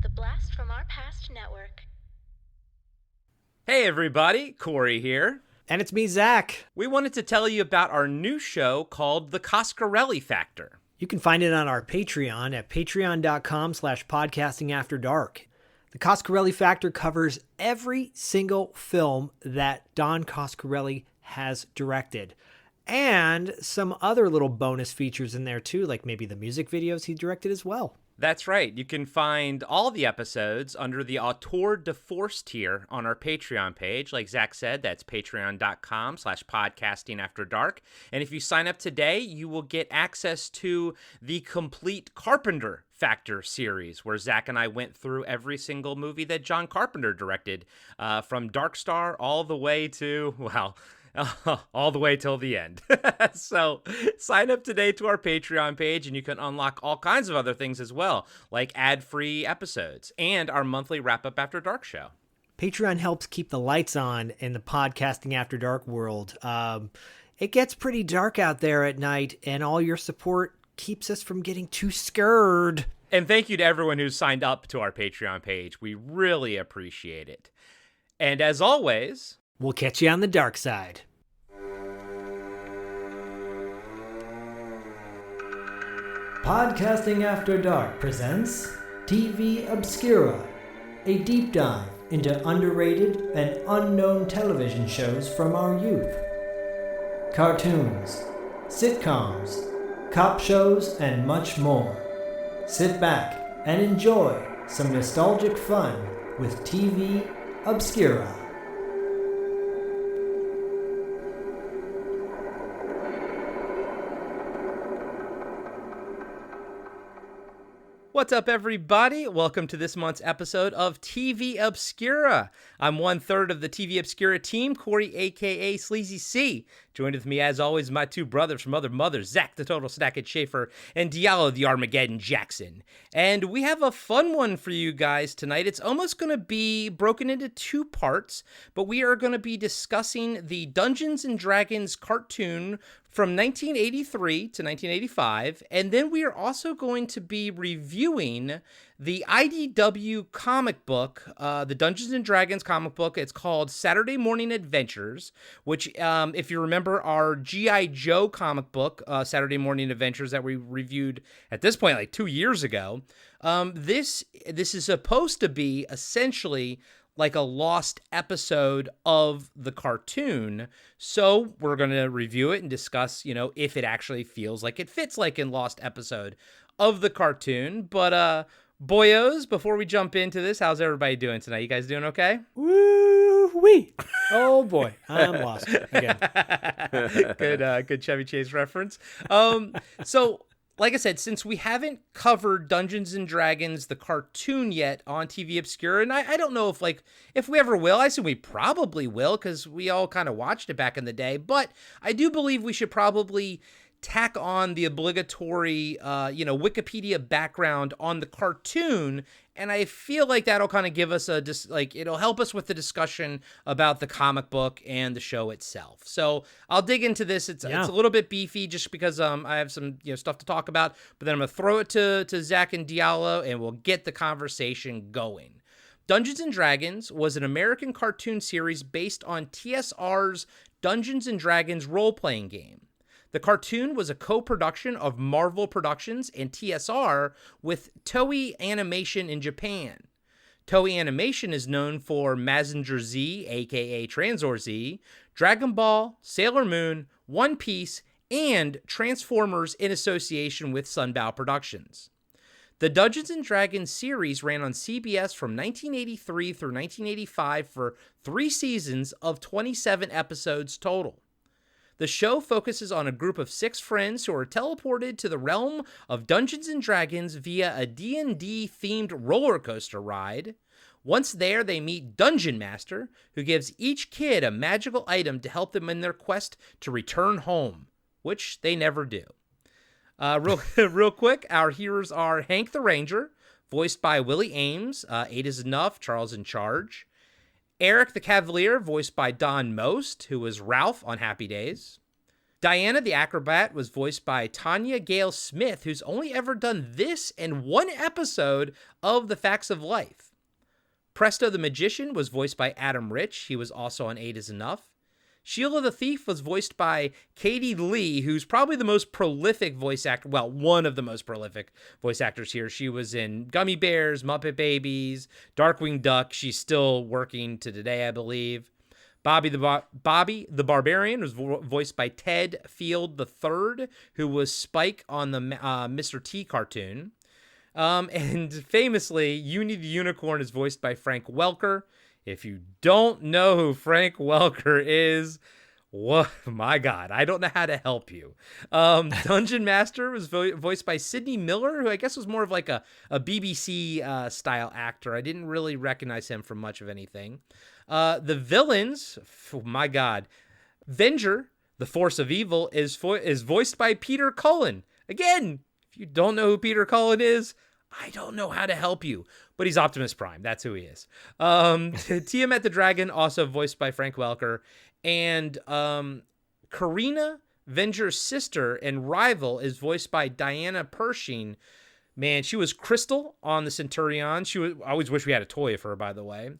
The Blast from Our Past Network. Hey everybody, Corey here. And it's me, Zach. We wanted to tell you about our new show called The Coscarelli Factor. You can find it on our Patreon at patreon.com/podcastingafterdark. The Coscarelli Factor covers every single film that Don Coscarelli has directed. And some other little bonus features in there too, like maybe the music videos he directed as well. That's right. You can find all the episodes under the Auteur de Force tier on our Patreon page. Like Zach said, that's patreon.com/podcastingafterdark. And if you sign up today, you will get access to the complete Carpenter Factor series, where Zach and I went through every single movie that John Carpenter directed, from Dark Star all the way to, well, all the way till the end. So sign up today to our Patreon page and you can unlock all kinds of other things as well, like ad-free episodes and our monthly wrap-up After Dark show. Patreon helps keep the lights on in the podcasting After Dark world. It gets pretty dark out there at night, and all your support keeps us from getting too scared. And thank you to everyone who's signed up to our Patreon page. We really appreciate it. And as always, we'll catch you on the dark side. Podcasting After Dark presents TV Obscura, a deep dive into underrated and unknown television shows from our youth. Cartoons, sitcoms, cop shows, and much more. Sit back and enjoy some nostalgic fun with TV Obscura. What's up, everybody? Welcome to this month's episode of TV Obscura. I'm one third of the TV Obscura team, Corey, a.k.a. Sleazy C. Joined with me, as always, my two brothers from other mothers, Zach, the Total Snackett Schaefer, and Diallo, the Armageddon Jackson. And we have a fun one for you guys tonight. It's almost going to be broken into two parts, but we are going to be discussing the Dungeons & Dragons cartoon from 1983 to 1985, and then we are also going to be reviewing the IDW comic book, the Dungeons & Dragons comic book. It's called Saturday Morning Adventures, which, if you remember our G.I. Joe comic book, Saturday Morning Adventures, that we reviewed at this point like 2 years ago, this is supposed to be essentially like a lost episode of the cartoon. So we're going to review it and discuss, if it actually feels like it fits like a lost episode of the cartoon. But, boyos, before we jump into this, how's everybody doing tonight? You guys doing okay? Woo-wee. Oh boy, I'm lost again. Good Chevy Chase reference. So, like I said, since we haven't covered Dungeons & Dragons, the cartoon, yet on TV Obscura, and I don't know if we ever will. I assume we probably will, because we all kind of watched it back in the day, but I do believe we should probably tack on the obligatory, Wikipedia background on the cartoon, and I feel like that'll kind of give us it'll help us with the discussion about the comic book and the show itself. So I'll dig into this. It's a little bit beefy just because I have some stuff to talk about, but then I'm gonna throw it to Zach and Diallo, and we'll get the conversation going. Dungeons & Dragons was an American cartoon series based on TSR's Dungeons & Dragons role-playing game. The cartoon was a co-production of Marvel Productions and TSR with Toei Animation in Japan. Toei Animation is known for Mazinger Z, aka Tranzor Z, Dragon Ball, Sailor Moon, One Piece, and Transformers in association with Sunbow Productions. The Dungeons & Dragons series ran on CBS from 1983 through 1985 for 3 seasons of 27 episodes total. The show focuses on a group of 6 friends who are teleported to the realm of Dungeons & Dragons via a D&D themed roller coaster ride. Once there, they meet Dungeon Master, who gives each kid a magical item to help them in their quest to return home, which they never do. Real quick, our heroes are Hank the Ranger, voiced by Willie Ames, 8 is Enough, Charles in Charge. Eric the Cavalier, voiced by Don Most, who was Ralph on Happy Days. Diana the Acrobat was voiced by Tanya Gale Smith, who's only ever done this and one episode of The Facts of Life. Presto the Magician was voiced by Adam Rich. He was also on 8 is Enough. Sheila the Thief was voiced by Katie Lee, who's probably the most prolific voice actor. Well, one of the most prolific voice actors here. She was in Gummy Bears, Muppet Babies, Darkwing Duck. She's still working to today, I believe. Bobby the Barbarian was voiced by Ted Field III, who was Spike on the Mr. T cartoon. And famously, Uni the Unicorn is voiced by Frank Welker. If you don't know who Frank Welker is, what, my God, I don't know how to help you. Dungeon Master was voiced by Sidney Miller, who I guess was more of like a BBC style actor. I didn't really recognize him from much of anything. The villains, oh my God, Venger, the Force of Evil, is voiced by Peter Cullen. Again, if you don't know who Peter Cullen is, I don't know how to help you, but he's Optimus Prime. That's who he is. Tiamat the Dragon, also voiced by Frank Welker. And Karina, Venger's sister and rival, is voiced by Diana Pershing. Man, she was Crystal on the Centurion. I always wish we had a toy of her, by the way.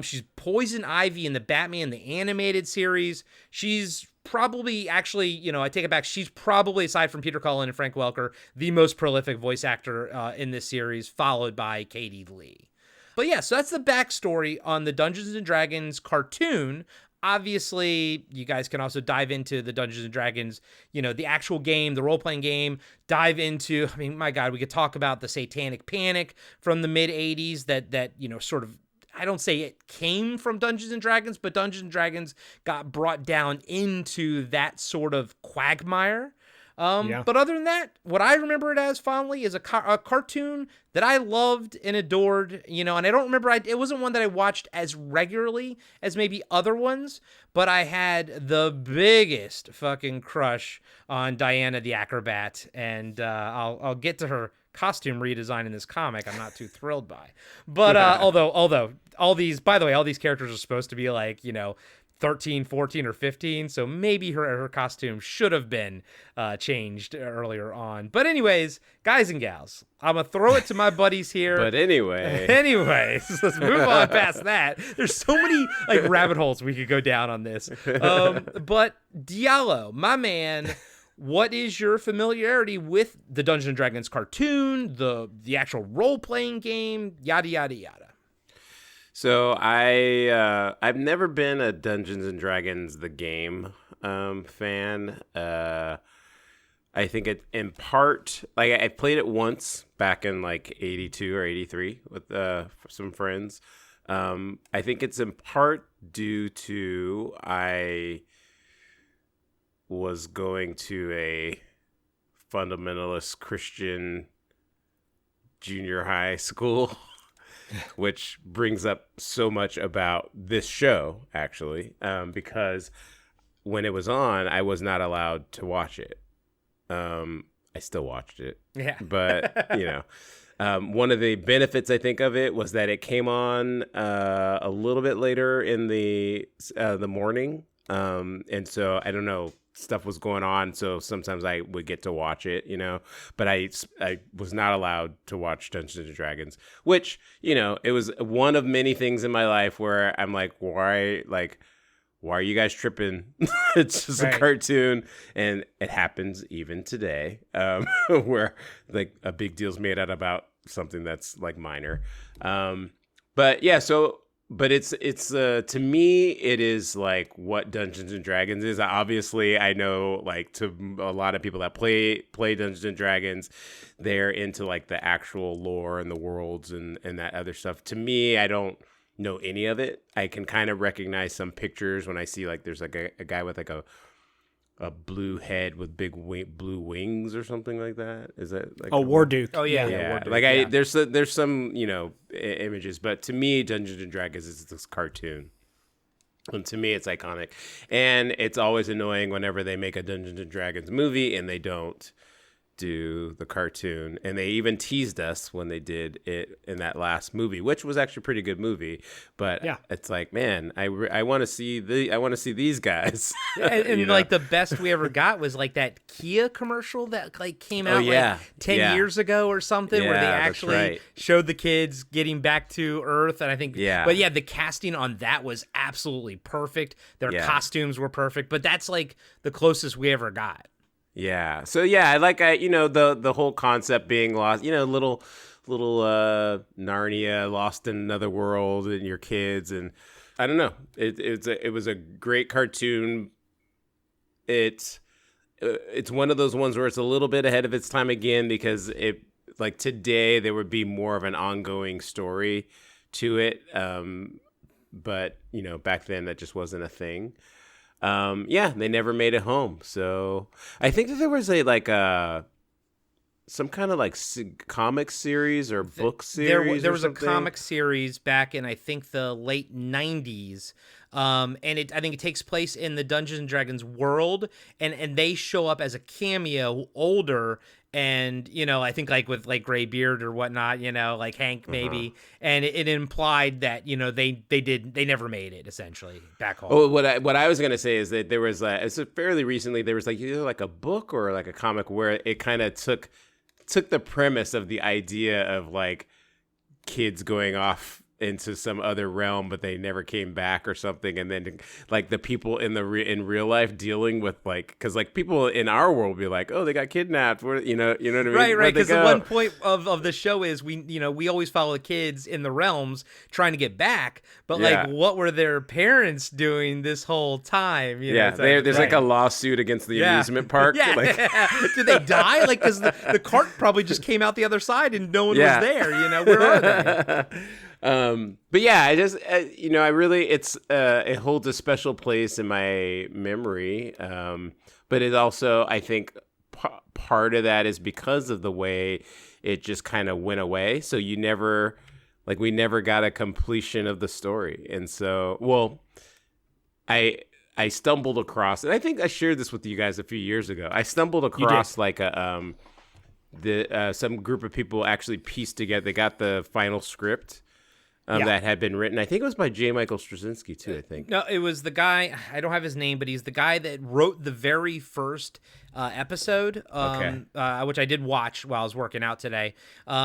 She's Poison Ivy in the Batman the Animated Series. She's probably, actually, I take it back. She's probably, aside from Peter Cullen and Frank Welker, the most prolific voice actor in this series, followed by Katie Lee. But yeah, so that's the backstory on the Dungeons & Dragons cartoon. Obviously, you guys can also dive into the Dungeons & Dragons, the actual game, the role-playing game, dive into, I mean, my God, we could talk about the Satanic Panic from the mid-'80s that sort of, I don't say it came from Dungeons & Dragons, but Dungeons & Dragons got brought down into that sort of quagmire. But other than that, what I remember it as fondly is a cartoon that I loved and adored, and I don't remember, it wasn't one that I watched as regularly as maybe other ones, but I had the biggest fucking crush on Diana the Acrobat, and I'll get to her costume redesign in this comic I'm not too thrilled by. But although all these characters are supposed to be like, 13, 14, or 15, so maybe her costume should have been changed earlier on. But anyways, guys and gals, I'm going to throw it to my buddies here. But anyways, let's move on past that. There's so many like rabbit holes we could go down on this. But Diallo, my man, what is your familiarity with the Dungeons & Dragons cartoon, the actual role-playing game, yada, yada, yada? So I've never been a Dungeons and Dragons the game fan. I think it in part, like I played it once back in like 82 or 83 with some friends. I think it's in part due to I was going to a fundamentalist Christian junior high school. Which brings up so much about this show, actually, because when it was on, I was not allowed to watch it. I still watched it. Yeah. But, one of the benefits, I think, of it was that it came on a little bit later in the morning. And so, I don't know, stuff was going on, so sometimes I would get to watch it, but I was not allowed to watch Dungeons and Dragons, which, it was one of many things in my life where I'm like, why are you guys tripping? It's just a cartoon. And it happens even today, where like a big deal's made out about something that's like minor. But yeah, but it's to me, it is like what Dungeons and Dragons is. Obviously, I know like to a lot of people that play Dungeons and Dragons, they're into like the actual lore and the worlds and that other stuff. To me, I don't know any of it. I can kind of recognize some pictures when I see like there's like a guy with like a blue head with big blue wings or something like that. Is that like Warduke? Oh yeah, yeah. Warduke, Like there's some images, but to me, Dungeons and Dragons is this cartoon, and to me, it's iconic, and it's always annoying whenever they make a Dungeons and Dragons movie and they don't do the cartoon, and they even teased us when they did it in that last movie, which was actually a pretty good movie. But it's like, man, I want to see these guys. And like the best we ever got was like that Kia commercial that like came out like 10 years ago or something, where they actually showed the kids getting back to Earth. And I think, but yeah, the casting on that was absolutely perfect. Their costumes were perfect, but that's like the closest we ever got. Yeah. So yeah, the whole concept being lost, little Narnia, lost in another world, and your kids, and I don't know. It was a great cartoon. It's one of those ones where it's a little bit ahead of its time again, because it, like, today there would be more of an ongoing story to it. But back then that just wasn't a thing. They never made it home. So I think that there was some kind of like comic series or book series. There was a comic series back in, I think, the late 90s. And I think it takes place in the Dungeons and Dragons world, and they show up as a cameo older. And, I think like with like gray beard or whatnot, like Hank maybe. And it implied that, they never made it essentially back home. Oh, what I was going to say is that there was it's fairly recently, there was like either like a book or like a comic where it kind of took the premise of the idea of like kids going off into some other realm, but they never came back or something, and then like the people in real life dealing with like, because like people in our world be like, oh, they got kidnapped, what you know what I mean? Right, because the one point of the show is we always follow the kids in the realms trying to get back, but like what were their parents doing this whole time? There's like a lawsuit against the amusement park. Did they die? Like, because the cart probably just came out the other side and no one was there. Where are they? But yeah, I just, I really, it holds a special place in my memory. But it also, I think part of that is because of the way it just kind of went away. So we never got a completion of the story. And so, I stumbled across, and I think I shared this with you guys a few years ago. I stumbled across like some group of people actually pieced together. They got the final script that had been written. I think it was by J. Michael Straczynski too, I think. No, it was the guy, I don't have his name, but he's the guy that wrote the very first episode, which I did watch while I was working out today.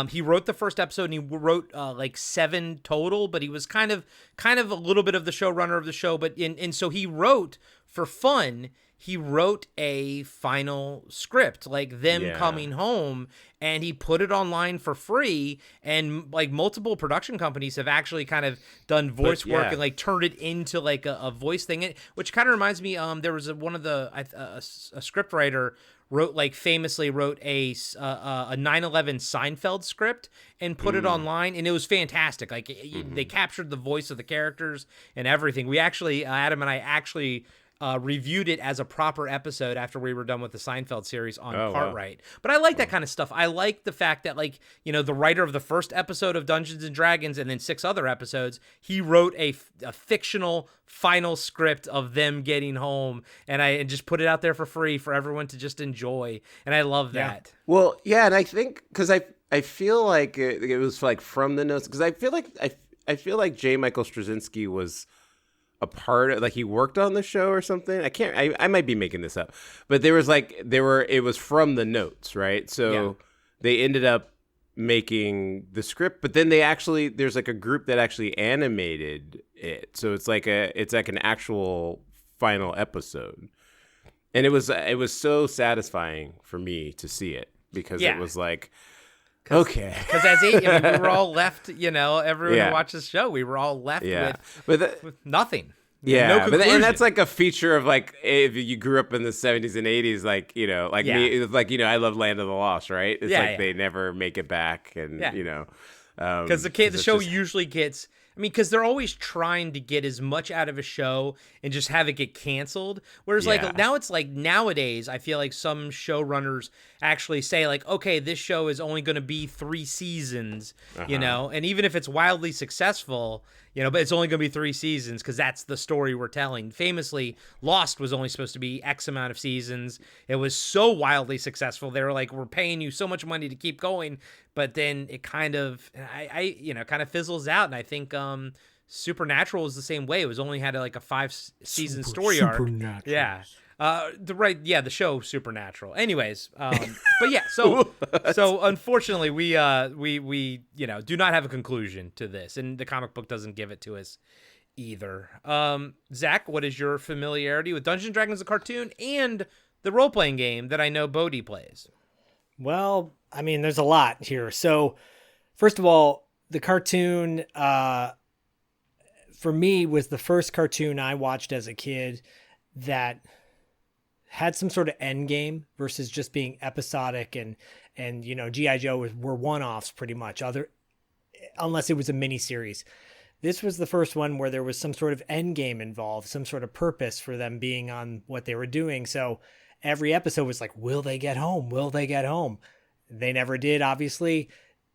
He wrote the first episode, and he wrote like 7 total, but he was kind of a little bit of the showrunner of the show. But so he wrote for fun. He wrote a final script, like them coming home, and he put it online for free. And like multiple production companies have actually kind of done voice work and like turned it into like a voice thing. Which kind of reminds me, there was one of the a script writer famously wrote a 9/11 Seinfeld script and put it online, and it was fantastic. Like they captured the voice of the characters and everything. We actually, Adam and I actually reviewed it as a proper episode after we were done with the Seinfeld series on Cartwright. But I like that kind of stuff. I like the fact that, like, the writer of the first episode of Dungeons and Dragons and then 6 other episodes, he wrote a fictional final script of them getting home, and just put it out there for free for everyone to just enjoy. And I love that. Well, yeah, and I think because I feel like it was like from the notes, because I feel like J. Michael Straczynski was a part of, like, he worked on the show or something. I might be making this up, but it was from the notes, right? So they ended up making the script, but then there's like a group that actually animated it. So it's like an actual final episode. And it was so satisfying for me to see it, because it was like, okay. Because we were all left, everyone who watched this show, we were all left with nothing. Yeah, no conclusion. And that's like a feature of, like, if you grew up in the 70s and 80s, like, me, it's like, I love Land of the Lost, right? It's they never make it back, and, because the show usually gets, because they're always trying to get as much out of a show and just have it get canceled. Whereas now it's like nowadays, I feel like some showrunners actually say like, okay, this show is only going to be 3 seasons, and even if it's wildly successful, but it's only going to be 3 seasons because that's the story we're telling. Famously, Lost was only supposed to be X amount of seasons. It was so wildly successful. They were like, we're paying you so much money to keep going, but then it kind of, kind of fizzles out. And I think Supernatural was the same way. It was only had like a 5-season story arc. Yeah. The show Supernatural. Anyways, but yeah, so unfortunately we do not have a conclusion to this, and the comic book doesn't give it to us either. Zach, what is your familiarity with Dungeons and Dragons the cartoon and the role playing game that I know Bodhi plays? Well, I mean, there's a lot here. So, first of all, the cartoon for me was the first cartoon I watched as a kid that had some sort of end game versus just being episodic and G.I. Joe were one-offs pretty much, unless it was a mini series. This was the first one where there was some sort of end game involved, some sort of purpose for them being on what they were doing. So every episode was like, will they get home? Will they get home? They never did, obviously.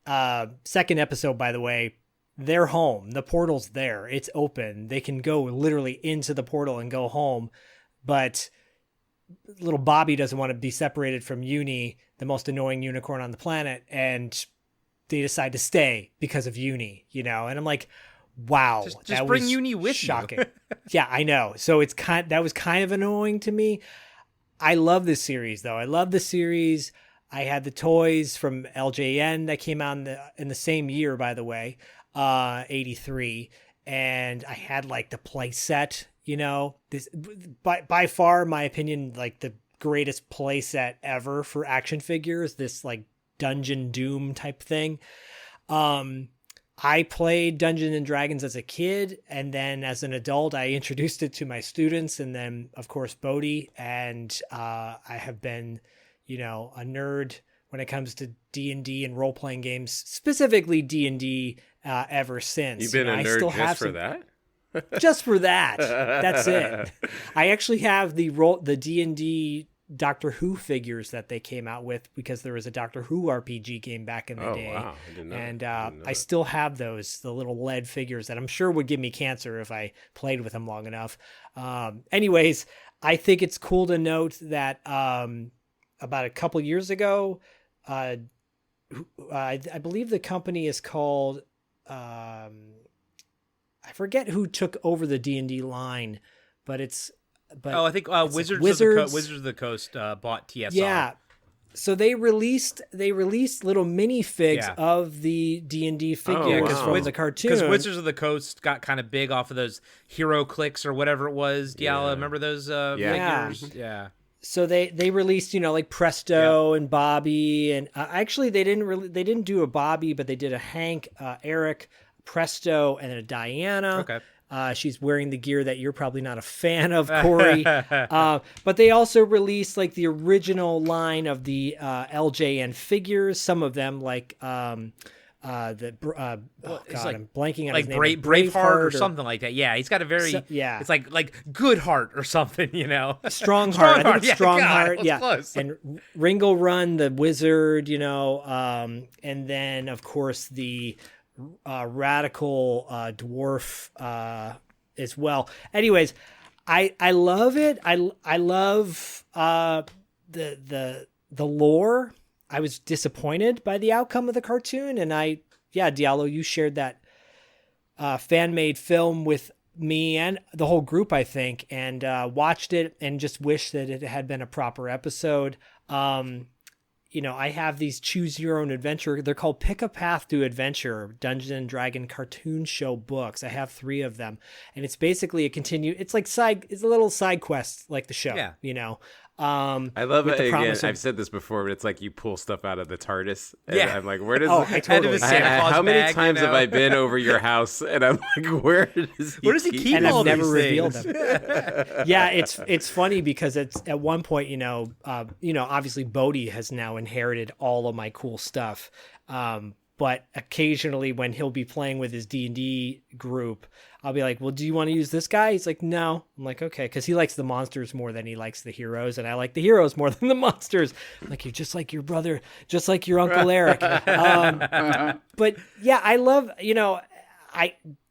Second episode, by the way, they're home. The portal's there. It's open. They can go literally into the portal and go home. But little Bobby doesn't want to be separated from Uni, the most annoying unicorn on the planet, and they decide to stay because of Uni, and I'm like, wow, just bring Uni with shocking. you. Yeah, I know. So that was kind of annoying to me. I love this series though. I love the series. I had the toys from LJN that came out in the same year, by the way, 83, and I had like the play set. This by far, my opinion, like the greatest play set ever for action figures, this like Dungeon Doom type thing. I played Dungeons and Dragons as a kid, and then as an adult, I introduced it to my students, and then of course Bodhi, and I have been, a nerd when it comes to D&D and role-playing games, specifically D&D, ever since. You've been a nerd just for that? Just for that. That's it. I actually have the D&D Doctor Who figures that they came out with because there was a Doctor Who RPG game back in the day. Wow. I didn't know. And I still have those, the little lead figures that I'm sure would give me cancer if I played with them long enough. Anyways, I think it's cool to note that about a couple years ago, I believe the company is called... I forget who took over the D&D line, but I think Wizards of the Coast bought TSR. Yeah. So they released little mini figs of the D&D figures from the cartoon. Because Wizards of the Coast got kind of big off of those Hero Clicks or whatever it was. Diallo, remember those figures? Yeah. So they released, like Presto and Bobby, and actually they didn't do a Bobby, but they did a Hank, Eric, Presto, and a Diana. Okay. She's wearing the gear that you're probably not a fan of, Corey. But they also released like the original line of the LJN figures. Some of them like I'm blanking on like his name. Braveheart or something like that. Yeah, he's got a very it's like Good Heart or something, Strong Heart. I think it's Strong Heart. Yeah, close. And Ringo Run, the wizard, and then of course the radical dwarf as well. Anyways, I love it. I love the lore. I was disappointed by the outcome of the cartoon, and Diallo, you shared that fan-made film with me and the whole group, I think, and watched it and just wish that it had been a proper episode. I have these choose your own adventure. They're called Pick a Path to Adventure Dungeons and Dragon cartoon show books. I have 3 of them, and it's basically it's a little side quest like the show. Yeah. I love it. Again, I've said this before, but it's like you pull stuff out of the TARDIS. And I'm like, where does how many times have I been over your house? And I'm like, where does he keep and all I've never these revealed things? them. Yeah, it's funny because it's at one point, obviously Bodhi has now inherited all of my cool stuff. But occasionally when he'll be playing with his D&D group, I'll be like, well, do you want to use this guy? He's like, no. I'm like, okay. Because he likes the monsters more than he likes the heroes. And I like the heroes more than the monsters. I'm like, you're just like your brother, just like your Uncle Eric. But yeah, I love,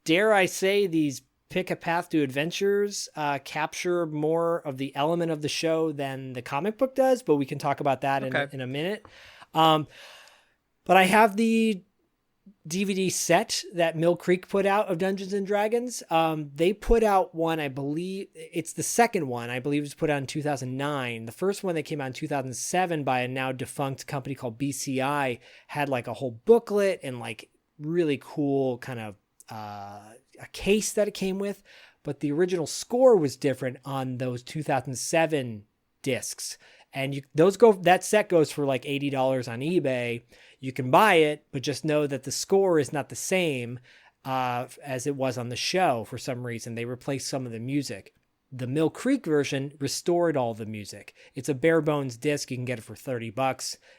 dare I say, these pick a path to adventures capture more of the element of the show than the comic book does, but we can talk about that in a minute. But I have the DVD set that Mill Creek put out of Dungeons and Dragons. They put out one, I believe it's the second one, I believe it was put out in 2009. The first one that came out in 2007 by a now defunct company called BCI had like a whole booklet and like really cool kind of a case that it came with. But the original score was different on those 2007 discs. And that set goes for like $80 on eBay. You can buy it, but just know that the score is not the same as it was on the show. For some reason, they replaced some of the music. The Mill Creek version restored all the music. It's a bare bones disc. You can get it for $30.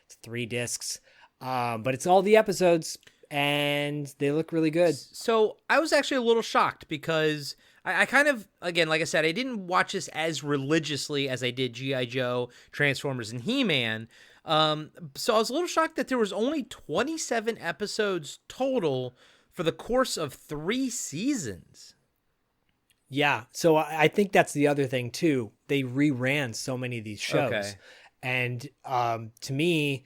It's 3 discs, but it's all the episodes, and they look really good. So I was actually a little shocked because I kind of, again, like I said, I didn't watch this as religiously as I did G.I. Joe, Transformers, and He-Man. So I was a little shocked that there was only 27 episodes total for the course of 3 seasons. Yeah, so I think that's the other thing too. They reran so many of these shows. Okay. And to me,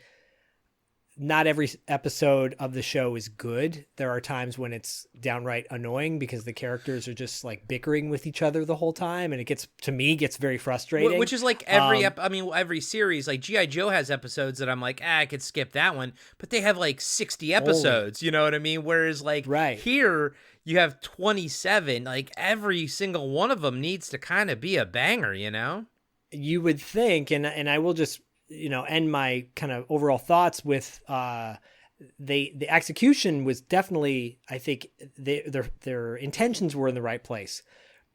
not every episode of the show is good. There are times when it's downright annoying because the characters are just like bickering with each other the whole time, and it gets very frustrating. Which is like every series. Like G.I. Joe has episodes that I'm like, I could skip that one, but they have like 60 episodes. You know what I mean? Whereas like here you have 27. Like every single one of them needs to kind of be a banger. You know? You would think, and I will just end my kind of overall thoughts with the execution was definitely, I think their intentions were in the right place.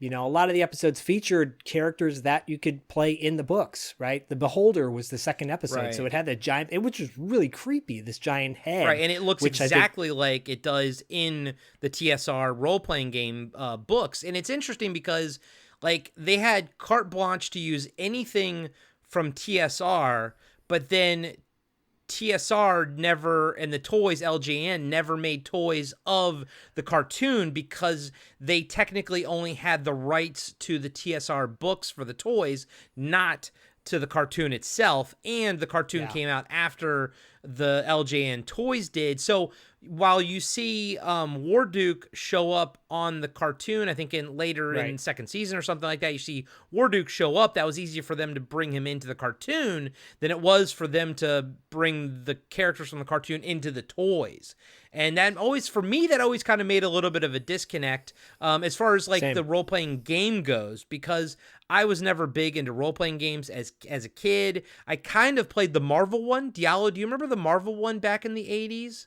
A lot of the episodes featured characters that you could play in the books, right? The Beholder was the second episode. Right. So it had that giant, which was really creepy, this giant head. Right, and it looks exactly like it does in the TSR role-playing game books. And it's interesting because like they had carte blanche to use anything from TSR, but then TSR never, and the toys, LJN, never made toys of the cartoon because they technically only had the rights to the TSR books for the toys, not to the cartoon itself. And the cartoon came out after the LJN toys did. So while you see Warduke show up on the cartoon, I think in second season or something like that, you see Warduke show up. That was easier for them to bring him into the cartoon than it was for them to bring the characters from the cartoon into the toys. And that always kind of made a little bit of a disconnect as far as like the role-playing game goes, because I was never big into role-playing games as a kid. I kind of played the Marvel one. Diallo, do you remember the Marvel one back in the 80s?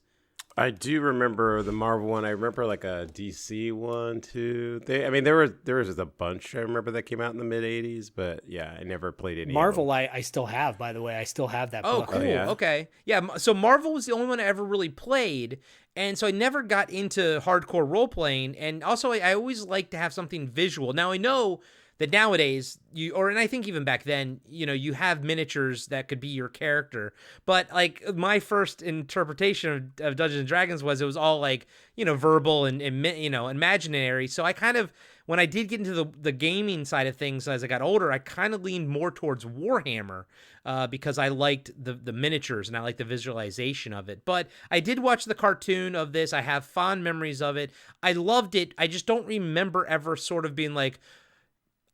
I do remember the Marvel one. I remember like a DC one too. There was a bunch I remember that came out in the mid '80s, but yeah, I never played any. Marvel, I still have, by the way. I still have that book. Oh, cool. Yeah. Okay, yeah. So Marvel was the only one I ever really played, and so I never got into hardcore role playing. And also, I always like to have something visual. Now I know that nowadays and I think even back then, you have miniatures that could be your character. But like my first interpretation of Dungeons and Dragons was it was all like, verbal and imaginary. So I kind of, when I did get into the gaming side of things as I got older, I kind of leaned more towards Warhammer because I liked the miniatures and I liked the visualization of it. But I did watch the cartoon of this. I have fond memories of it. I loved it. I just don't remember ever sort of being like,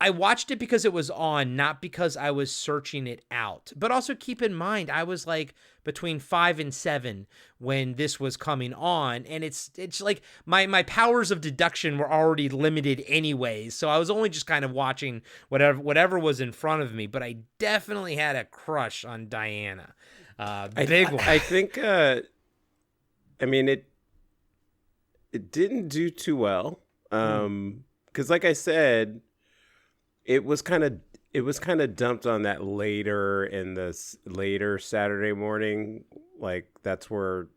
I watched it because it was on, not because I was searching it out. But also keep in mind, I was like between 5 and 7 when this was coming on. And it's like my powers of deduction were already limited anyways. So I was only just kind of watching whatever was in front of me. But I definitely had a crush on Diana. Big one. I think, it didn't do too well. Because like I said, it was kind of dumped on that later Saturday morning. Like that's where,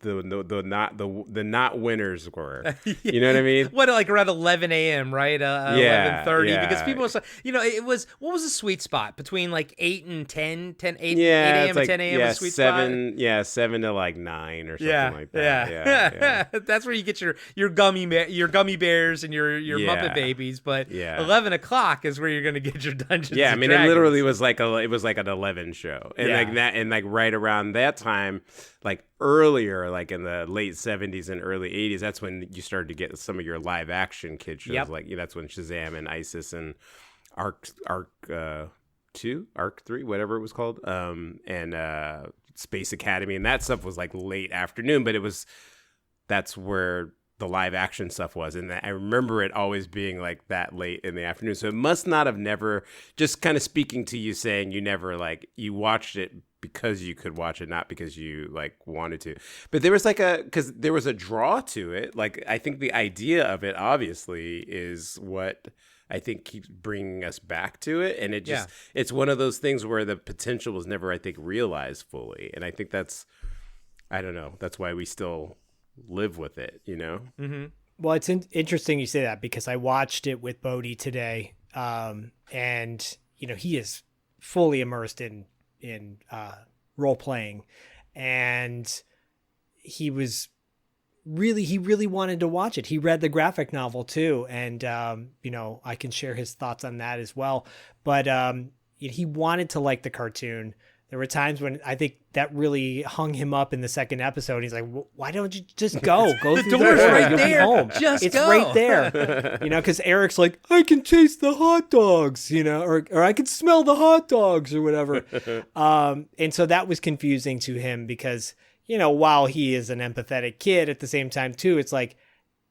not winners were. You know what I mean? What, like around 11 a.m., right? 11:30, yeah. because people, it was, what was the sweet spot between like 8 and 10, 8 Yeah, a.m. it's and 10 a.m. was sweet spot. 7 to like 9 or something like that. Yeah. That's where you get your gummy bears and your Muppet babies. But 11 o'clock is where you're gonna get your Dungeons. Yeah, I and mean, Dragons. it literally was like an 11 show, and Yeah. like that, and like right around that time, like earlier, like in the late 70s and early 80s, that's when you started to get some of your live action kid shows. Yep. Like that's when Shazam and Isis and Arc 2, Arc 3, whatever it was called, and Space Academy, and that stuff was like late afternoon, but that's where the live action stuff was, and I remember it always being like that late in the afternoon. So it must not have never, just kind of speaking to you, saying you never like, you watched it because you could watch it, not because you like wanted to. But there was because there was a draw to it. Like, I think the idea of it obviously is what I think keeps bringing us back to it. And it just, it's one of those things where the potential was never, I think, realized fully. And I think that's why we still live with it, you know? Mm-hmm. Well, it's interesting you say that, because I watched it with Bodhi today, and he is fully immersed in role playing, and he really wanted to watch it. He read the graphic novel too, and I can share his thoughts on that as well. But he wanted to like the cartoon. There were times when I think that really hung him up in the second episode. He's like, "Why don't you just go through the door's door, right you'll be there. home. Just it's go." right there." Because Eric's like, "I can taste the hot dogs," or I can smell the hot dogs or whatever. And so that was confusing to him because, while he is an empathetic kid, at the same time too, it's like,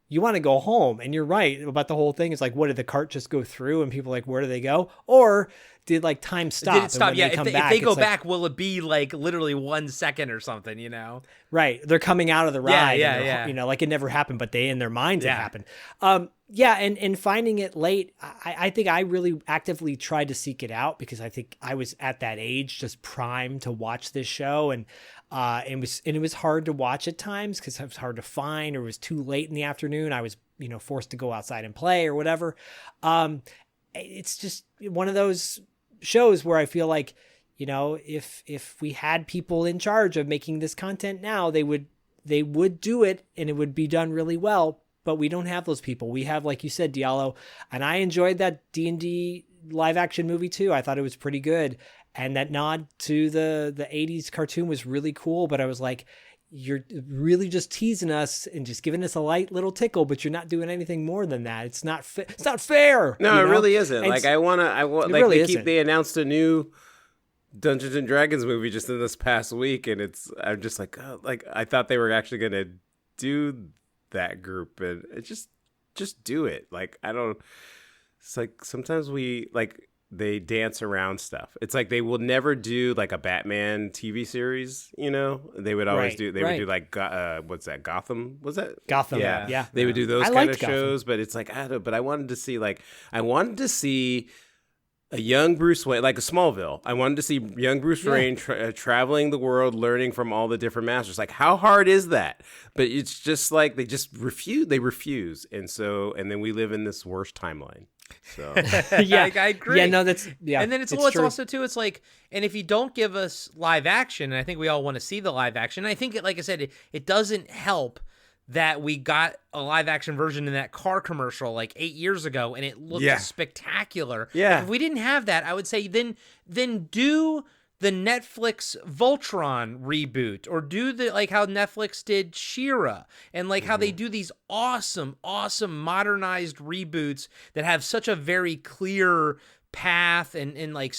you want to go home. And you're right about the whole thing. It's like, what, did the cart just go through and people are like, where do they go? Or did like time stop? Did it stop? Yeah. If they go it's like, back, will it be like literally 1 second or something, Right. They're coming out of the ride. Yeah. And like it never happened, but they, in their minds, it happened. And finding it late, I think I really actively tried to seek it out because I think I was at that age, just primed to watch this show. And it was hard to watch at times because it was hard to find, or it was too late in the afternoon. I was, forced to go outside and play or whatever. It's just one of those shows where I feel like, if we had people in charge of making this content now, they would do it and it would be done really well. But we don't have those people. We have, like you said, Diallo, and I enjoyed that D&D live action movie too. I thought it was pretty good. And that nod to the 80s cartoon was really cool. But I was like, you're really just teasing us and just giving us a light little tickle, but you're not doing anything more than that. It's not fair. No, it really isn't. And like I want like really they announced a new Dungeons and Dragons movie just in this past week, and I'm just like, oh, like I thought they were actually going to do that group, and it just do it. Like it's like sometimes they dance around stuff. It's like they will never do like a Batman TV series, They would always would do like what's that, Gotham? Was that Gotham? Yeah. They would do those kind of shows, but it's like but I wanted to see a young Bruce Wayne, like a Smallville. I wanted to see young Bruce Wayne traveling the world, learning from all the different masters. Like, how hard is that? But it's just like they just refuse. They refuse, and then we live in this worst timeline. So I agree. Yeah, no, and then it's also too. It's like, and if you don't give us live action, and I think we all want to see the live action. I think, like I said, it doesn't help that we got a live action version in that car commercial like 8 years ago, and it looked spectacular. Yeah. If we didn't have that, I would say then do the Netflix Voltron reboot, or do like how Netflix did She-Ra, and like how they do these awesome modernized reboots that have such a very clear path and like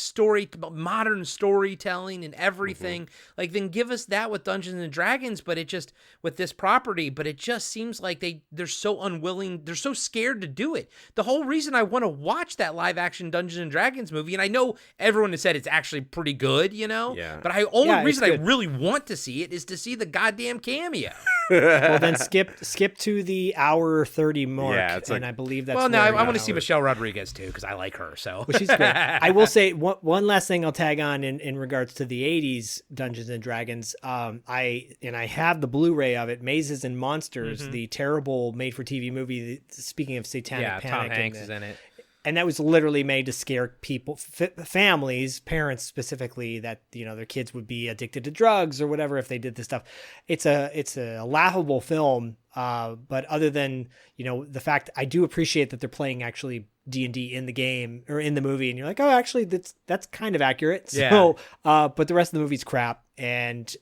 modern storytelling and everything. Like, then give us that with Dungeons and Dragons, but it just, with this property, but it just seems like they're so unwilling, they're so scared to do it. The whole reason I want to watch that live action Dungeons and Dragons movie, and I know everyone has said it's actually pretty good, Yeah. but the only reason I really want to see it is to see the goddamn cameo. Well, then skip to the hour 30 mark. Yeah, it's and like- I believe that's Well, no, where I we want to are. see Michelle Rodriguez too because I like her. So Well, she's great. I will say one last thing I'll tag on in regards to the 80s Dungeons and Dragons. I have the Blu-ray of it, Mazes and Monsters, the terrible made-for-TV movie. Speaking of satanic yeah, panic, Tom Hanks is in it. and that was literally made to scare people, families, parents specifically, that their kids would be addicted to drugs or whatever if they did this stuff. It's a laughable film, but other than the fact, I do appreciate that they're playing actually D&D in the game or in the movie, and you're like, oh, actually that's kind of accurate. So, but the rest of the movie's crap, and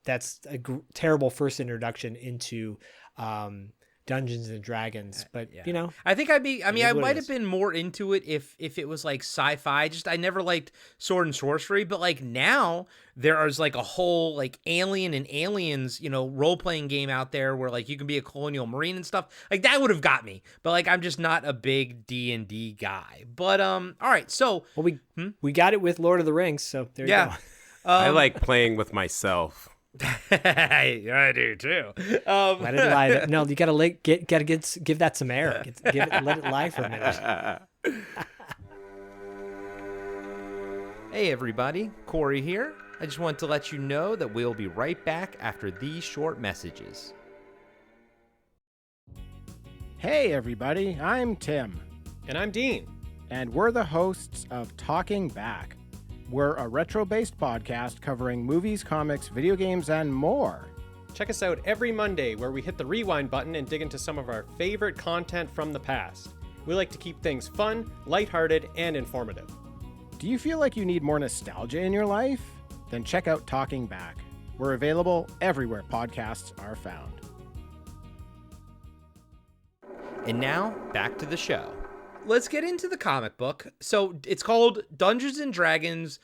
that's a terrible first introduction into Dungeons and Dragons. But I think I is what might it have is. been more into it if it was like sci-fi. Just I never liked sword and sorcery, but like now there is like a whole like Alien and Aliens, role-playing game out there where like you can be a colonial marine and stuff. Like that would have got me. But like I'm just not a big D&D guy. But all right, so Well, we got it with Lord of the Rings, so there you go. I like playing with myself. I do too. Let it lie. No, you gotta give that some air. Let it lie for a minute. Hey everybody, Corey here. I just want to let you know that we'll be right back after these short messages. Hey everybody, I'm Tim, And I'm Dean. and we're the hosts of Talking Back. We're a retro-based podcast covering movies, comics, video games, and more. Check us out every Monday where we hit the rewind button and dig into some of our favorite content from the past. We like to keep things fun, lighthearted, and informative. Do you feel like you need more nostalgia in your life? Then check out Talking Back. We're available everywhere podcasts are found. And now, back to the show. Let's get into the comic book. So it's called Dungeons and Dragons,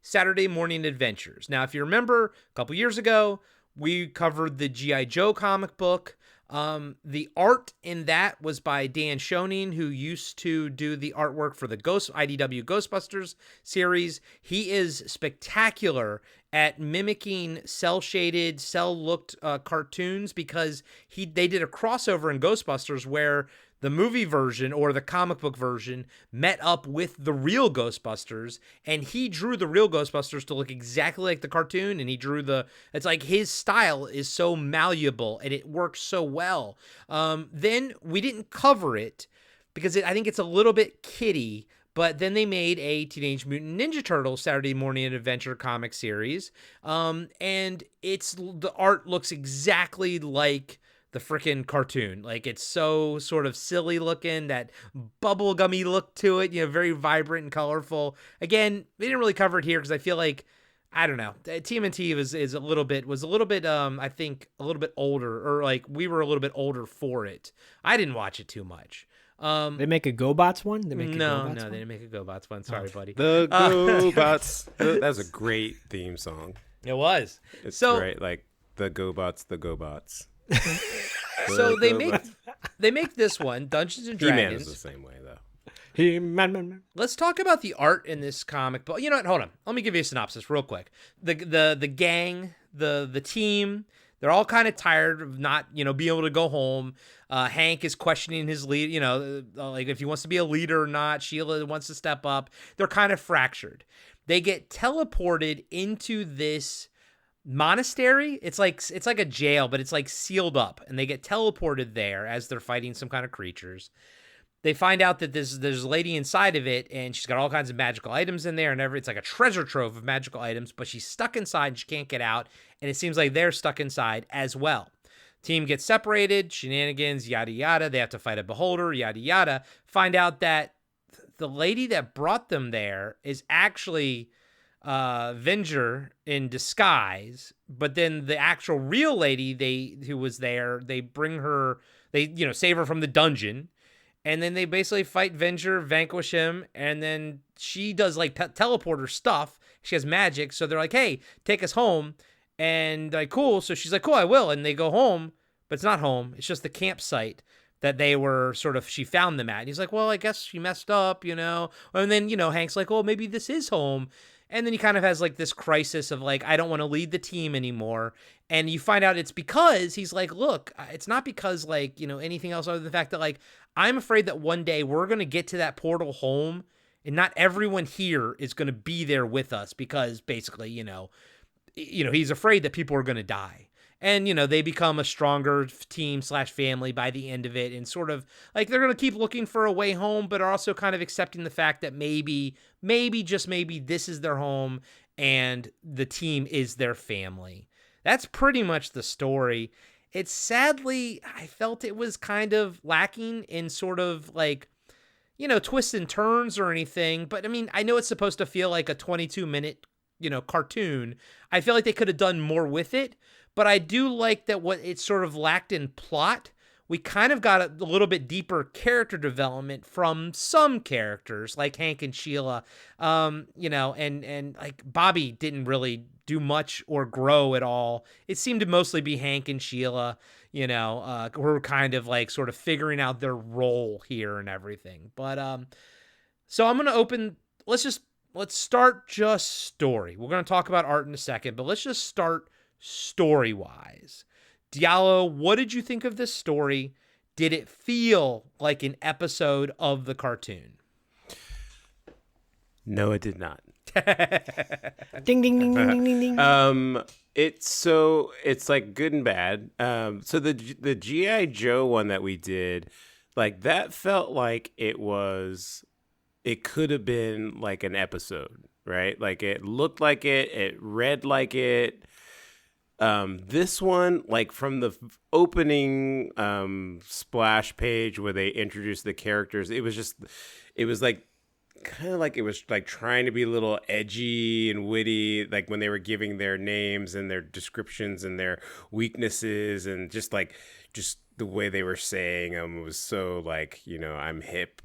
Saturday Morning Adventures. Now, if you remember, a couple years ago, we covered the G.I. Joe comic book. The art in that was by Dan Schoening, who used to do the artwork for the IDW Ghostbusters series. He is spectacular at mimicking cel-shaded, cel-looked cartoons because they did a crossover in Ghostbusters where the movie version or the comic book version met up with the real Ghostbusters, and he drew the real Ghostbusters to look exactly like the cartoon, and he drew it's like his style is so malleable and it works so well. Then we didn't cover it because I think it's a little bit kiddie, but then they made a Teenage Mutant Ninja Turtles Saturday Morning Adventure comic series, and the art looks exactly like the freaking cartoon. Like it's so sort of silly looking, that bubblegummy look to it, very vibrant and colorful. Again, we didn't really cover it here because I feel like, I don't know, TMNT was a little bit, I think a little bit older, or like we were a little bit older for it. I didn't watch it too much. They make a GoBots one? No, they didn't make a GoBots one. Sorry, buddy. The GoBots. That was a great theme song. It was. It's So- great. Like the GoBots, the GoBots. So they make this one, Dungeons and He-Man Dragons. is the same way though. Let's talk about the art in this comic book. You know what? Hold on. Let me give you a synopsis real quick. The gang, the team, they're all kind of tired of not, being able to go home. Hank is questioning his lead, like if he wants to be a leader or not. Sheila wants to step up. They're kind of fractured. They get teleported into this monastery. It's like a jail, but it's like sealed up, and they get teleported there as they're fighting some kind of creatures. They find out that there's a lady inside of it, and she's got all kinds of magical items in there, and it's like a treasure trove of magical items, but she's stuck inside and she can't get out, and it seems like they're stuck inside as well. Team gets separated, shenanigans, yada yada. They have to fight a beholder, yada yada. Find out that the lady that brought them there is actually Venger in disguise, but then the actual real lady who was there, they bring her, save her from the dungeon, and then they basically fight Venger, vanquish him, and then she does like teleporter stuff. She has magic, so they're like, hey, take us home. And like, cool. So she's like, cool, I will. And they go home, but it's not home. It's just the campsite that they were she found them at. And he's like, well, I guess she messed up, And then, Hank's like, well, maybe this is home. And then he kind of has like this crisis of like, I don't want to lead the team anymore. And you find out it's because he's like, look, it's not because like, anything else other than the fact that like, I'm afraid that one day we're going to get to that portal home and not everyone here is going to be there with us because basically, he's afraid that people are going to die. And, they become a stronger team / family by the end of it. And sort of like they're going to keep looking for a way home, but are also kind of accepting the fact that maybe, just maybe this is their home and the team is their family. That's pretty much the story. It's sadly, I felt it was kind of lacking in sort of like, twists and turns or anything. But I mean, I know it's supposed to feel like a 22-minute, cartoon. I feel like they could have done more with it. But I do like that what it sort of lacked in plot, we kind of got a little bit deeper character development from some characters like Hank and Sheila, and like Bobby didn't really do much or grow at all. It seemed to mostly be Hank and Sheila, who were kind of like sort of figuring out their role here and everything. But so I'm going to open, let's start just story. We're going to talk about art in a second, but let's just start story-wise. Diallo, what did you think of this story? Did it feel like an episode of the cartoon? No, it did not. Ding, ding, ding, ding, ding, ding, ding. It's like good and bad. So the G.I. Joe one that we did, like that felt like it could have been like an episode, right? Like it looked like it read like it. This one, like from the opening splash page where they introduced the characters, it was like kind of like it was like trying to be a little edgy and witty, like when they were giving their names and their descriptions and their weaknesses, and just the way they were saying them was so like, I'm hip,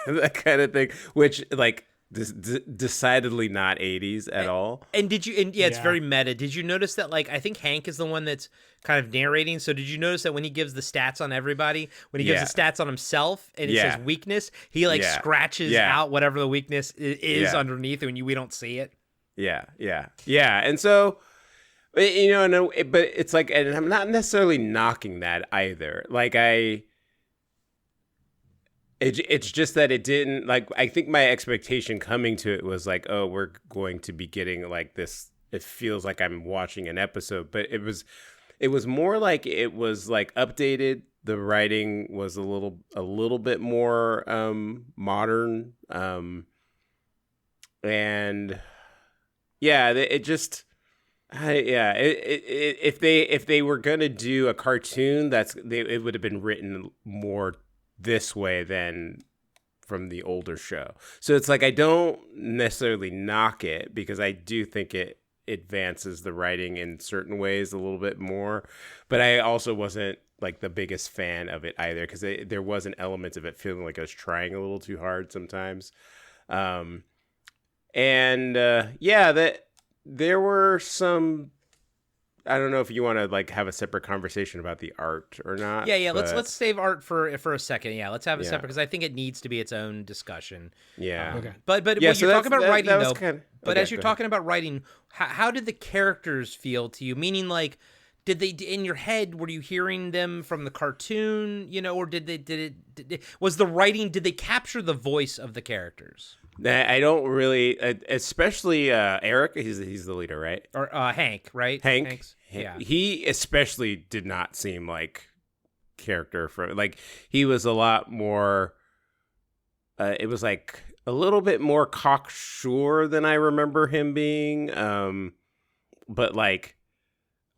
that kind of thing, which like decidedly not 80s at all. And it's very meta. Did you notice that, like, I think Hank is the one that's kind of narrating. So did you notice that when he gives the stats on everybody, when he gives the stats on himself and it says weakness, he like scratches out whatever the weakness is underneath and we don't see it. Yeah. And so, but it's like, and I'm not necessarily knocking that either. Like It's just that it didn't, like, I think my expectation coming to it was like, oh, we're going to be getting like this, it feels like I'm watching an episode, but it was more like it was like updated. The writing was a little bit more modern. And yeah, it just, if they were going to do a cartoon, it would have been written more this way than from the older show. So it's like I don't necessarily knock it because I do think it advances the writing in certain ways a little bit more, but I also wasn't like the biggest fan of it either because there was an element of it feeling like I was trying a little too hard sometimes. That there were some, I don't know if you want to like have a separate conversation about the art or not. Yeah. Let's save art for a second. Yeah, let's have a separate because I think it needs to be its own discussion. Yeah. Okay. But when you're talking about writing though, as you're go talking about writing, how did the characters feel to you? Meaning, like, did they in your head? Were you hearing them from the cartoon? Or was the writing? Did they capture the voice of the characters? I don't really, especially Eric. He's the leader, right? Or Hank, right? Hank. Yeah. He especially did not seem like character from, like, he was a lot more. It was like a little bit more cocksure than I remember him being, but like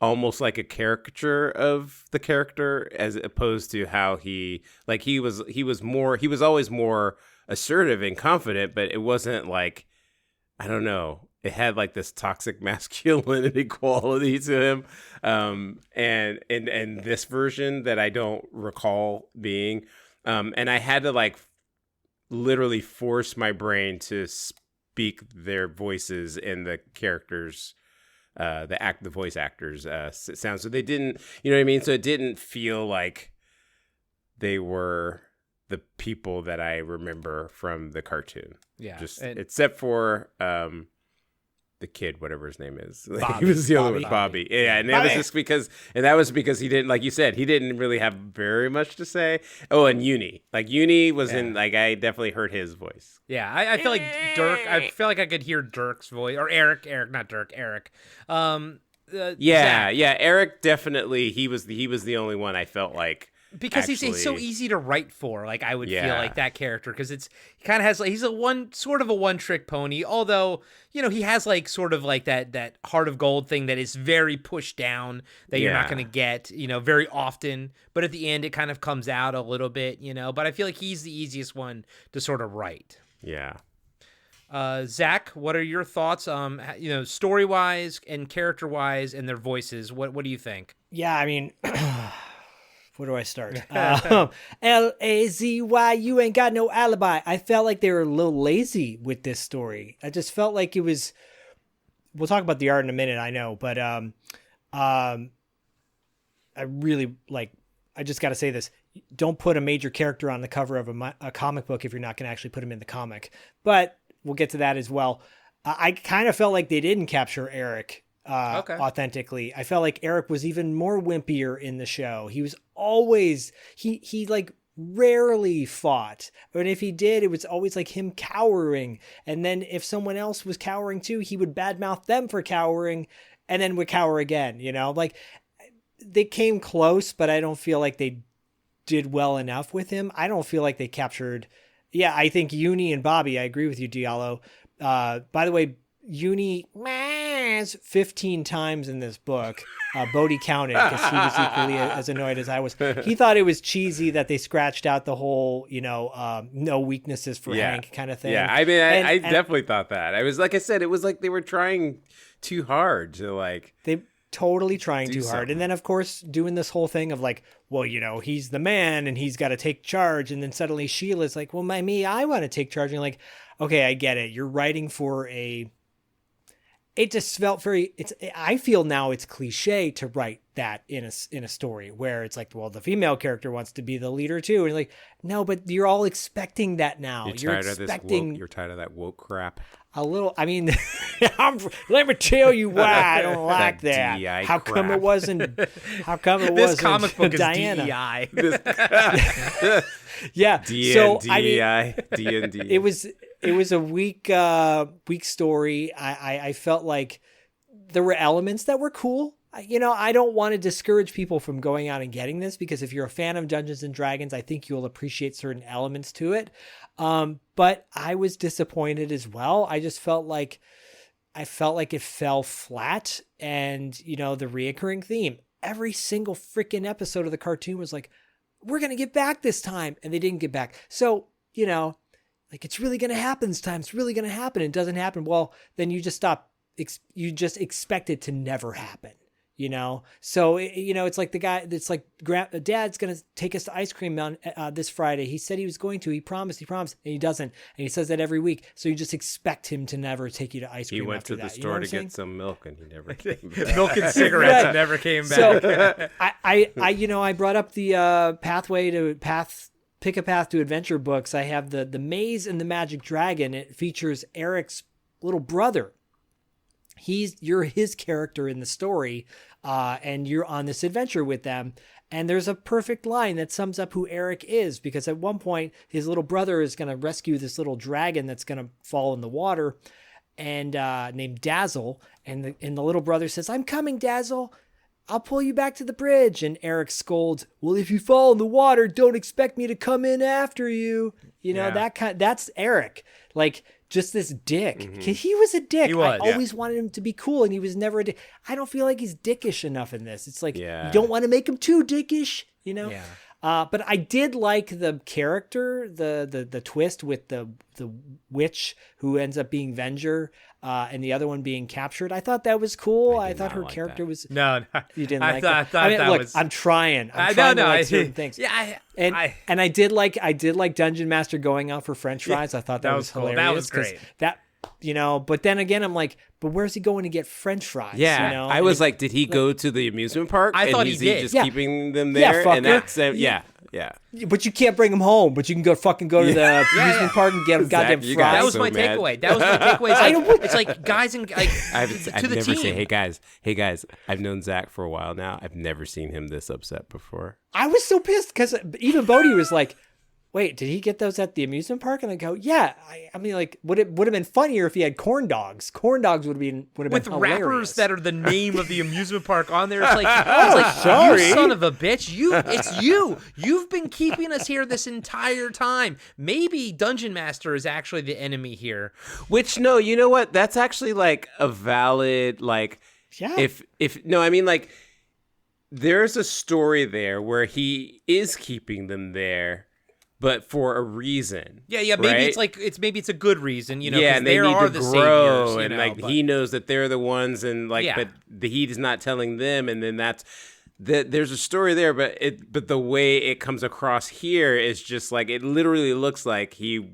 almost like a caricature of the character as opposed to how he was always more assertive and confident, but it wasn't like, I don't know, it had like this toxic masculinity quality to him, and this version that I don't recall being, and I had to like literally force my brain to speak their voices in the characters, the voice actors sound, so they didn't, you know what I mean, so it didn't feel like they were the people that I remember from the cartoon. Yeah. Except for the kid, whatever his name is. Bobby. He was the only one, Bobby. Yeah, and that was Bobby. just because he didn't, like you said, he didn't really have very much to say. Oh, and Uni. Like Uni was in, like, I definitely heard his voice. Yeah, I feel like Dirk. I feel like I could hear Dirk's voice, or Eric, not Dirk, Eric. Yeah, Zach. yeah. Eric definitely. He was the only one I felt like. Because he's so actually- easy to write for. Like I would feel Yeah. like that character, because he kind of has like, he's a one trick pony. Although he has like sort of like that heart of gold thing that is very pushed down, that you're not Yeah. going to get very often. But at the end, it kind of comes out a little bit. But I feel like he's the easiest one to sort of write. Yeah. Zach, what are your thoughts? Story wise and character wise, and their voices. What do you think? Yeah, I mean, where do I start? Lazy, you ain't got no alibi. I felt like they were a little lazy with this story. I just felt like it was. We'll talk about the art in a minute, I know, but I really like. I just got to say this: don't put a major character on the cover of a comic book if you're not going to actually put him in the comic. But we'll get to that as well. I kind of felt like they didn't capture Eric authentically. I felt like Eric was even more wimpier in the show. He was always he like rarely fought, but if he did, it was always like him cowering. And then if someone else was cowering too, he would badmouth them for cowering, and then would cower again. Like they came close, but I don't feel like they did well enough with him. I don't feel like they captured. Yeah, I think Uni and Bobby. I agree with you, Diallo. By the way, Uni 15 times in this book. Bodhi counted because he was equally as annoyed as I was. He thought it was cheesy that they scratched out the whole, no weaknesses for Hank kind of thing. Yeah, I mean, I definitely thought that. I was, like I said, it was like they were trying too hard to like. They totally trying too hard. something. And then, of course, doing this whole thing of like, well, he's the man and he's got to take charge. And then suddenly Sheila's like, well, I want to take charge. And you're like, okay, I get it. You're writing for it just felt I feel now it's cliche to write that in a story where it's like, well, the female character wants to be the leader too. And you're like, no, but you're all expecting that now. You're tired of that woke crap. A little, I mean, let me tell you why I don't like that. DEI How come crap. it wasn't This comic book is Diana? DEI. Yeah. DEI. D&D. It was a weak story. I felt like there were elements that were cool. I don't want to discourage people from going out and getting this, because if you're a fan of Dungeons and Dragons, I think you'll appreciate certain elements to it. But I was disappointed as well. I just felt like it fell flat, and the reoccurring theme, every single freaking episode of the cartoon was like, we're going to get back this time. And they didn't get back. So, like, it's really going to happen this time. It's really going to happen. It doesn't happen. Well, then you just stop. You just expect it to never happen. So, it's like the guy that's like, Dad's going to take us to ice cream on this Friday. He said he was going to, he promised, and he doesn't. And he says that every week. So you just expect him to never take you to ice cream. He went after to the that. store to saying? get some milk, and he never came back. Milk and cigarettes Right. never came back. So I brought up the Pick a Path to Adventure books. I have the Maze and the Magic Dragon. It features Eric's little brother. You're his character in the story, and you're on this adventure with them. And there's a perfect line that sums up who Eric is, because at one point his little brother is going to rescue this little dragon that's going to fall in the water, and named Dazzle. And the little brother says, "I'm coming, Dazzle. I'll pull you back to the bridge." And Eric scolds, "Well, if you fall in the water, don't expect me to come in after you." That's Eric. Like, just this dick. Mm-hmm. He was a dick. He was, I always wanted him to be cool, and he was never a dick. I don't feel like he's dickish enough in this. It's like, you don't want to make him too dickish, Yeah. But I did like the character, the twist with the witch who ends up being Venger, and the other one being captured. I thought that was cool. I thought her character was. No, You didn't I like thought that. I mean, that look, was. I'm trying. I'm I trying know, to no, like certain things. Yeah, And I did like Dungeon Master going out for French fries. I thought that was cool. hilarious. That was great. That but then again, I'm like, but where's he going to get French fries? Yeah, I was like, did he go to the amusement park? I thought he is did. just Yeah. keeping them Yeah, there? fucker. And that's Yeah. But you can't bring him home. But you can go to the amusement park and get him Zach, goddamn you fries. guys That was so my mad. takeaway. That was my takeaway. It's like guys and like I've to the never team. say, hey guys, I've known Zach for a while now. I've never seen him this upset before. I was so pissed because even Bodie was like, wait, did he get those at the amusement park? And I go, yeah. I mean, like, would have been funnier if he had corn dogs. Corn dogs would have been With hilarious. rappers that are the name of the amusement park on there. It's like, sorry. you son of a bitch. It's you. You've been keeping us here this entire time. Maybe Dungeon Master is actually the enemy here. Which, no, you know what? That's actually like a valid, like, Yeah. I mean, like, there's a story there where he is keeping them there, but for a reason. Yeah. Maybe right? it's a good reason, you know. Yeah, 'cause and they there need are to the grow, saviors, you and know, like but- he knows that they're the ones, and like, Yeah. but he's not telling them, and then there's a story there, but the way it comes across here is just like it literally looks like he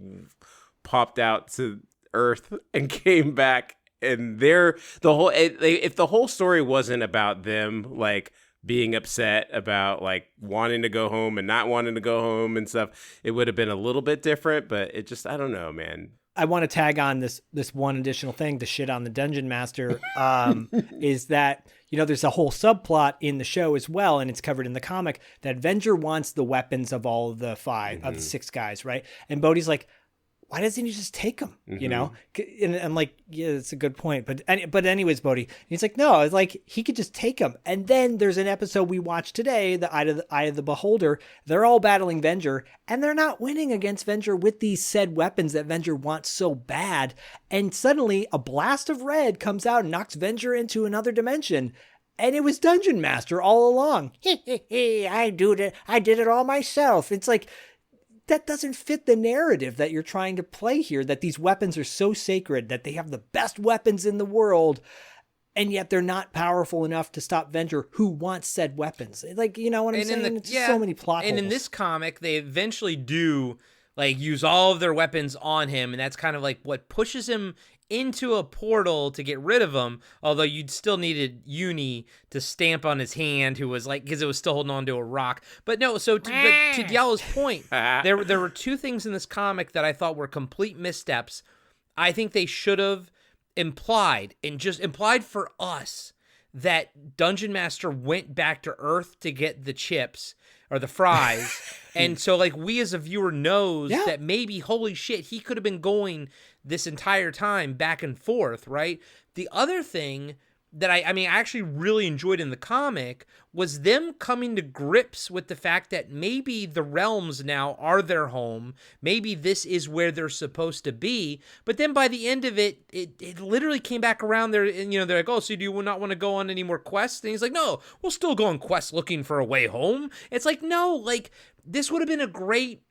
popped out to Earth and came back, and if the whole story wasn't about them like being upset about like wanting to go home and not wanting to go home and stuff, it would have been a little bit different, but it just, I don't know, man. I want to tag on this one additional thing to shit on the Dungeon Master is that, you know, there's a whole subplot in the show as well, and it's covered in the comic, that Venger wants the weapons of all of the of the 6 guys, right? And Bodhi's like, why doesn't he just take them? You know? And I'm like, yeah, that's a good point. But anyways, Bodhi, he's like, no, it's like he could just take them. And then there's an episode we watched today, the Eye of the Beholder. They're all battling Venger, and they're not winning against Venger with these said weapons that Venger wants so bad. And suddenly a blast of red comes out and knocks Venger into another dimension. And it was Dungeon Master all along. I did it all myself. It's like, that doesn't fit the narrative that you're trying to play here, that these weapons are so sacred, that they have the best weapons in the world, and yet they're not powerful enough to stop Venger, who wants said weapons. Like, you know what I'm saying? It's just so many plot And holes. in this comic, they eventually do like use all of their weapons on him, and that's kind of like what pushes him into a portal to get rid of him, although you'd still needed Uni to stamp on his hand, who was like, because it was still holding on to a rock. But no, so to Diallo's point, there were 2 things in this comic that I thought were complete missteps. I think they should have implied for us that Dungeon Master went back to Earth to get the chips or the fries. And so like we as a viewer knows that maybe, holy shit, he could have been going this entire time back and forth, right? The other thing that I actually really enjoyed in the comic was them coming to grips with the fact that maybe the realms now are their home. Maybe this is where they're supposed to be. But then by the end of it, it literally came back around there, and you know, they're like, oh, so do you not want to go on any more quests? And he's like, no, we'll still go on quests looking for a way home. It's like, no, like this would have been a great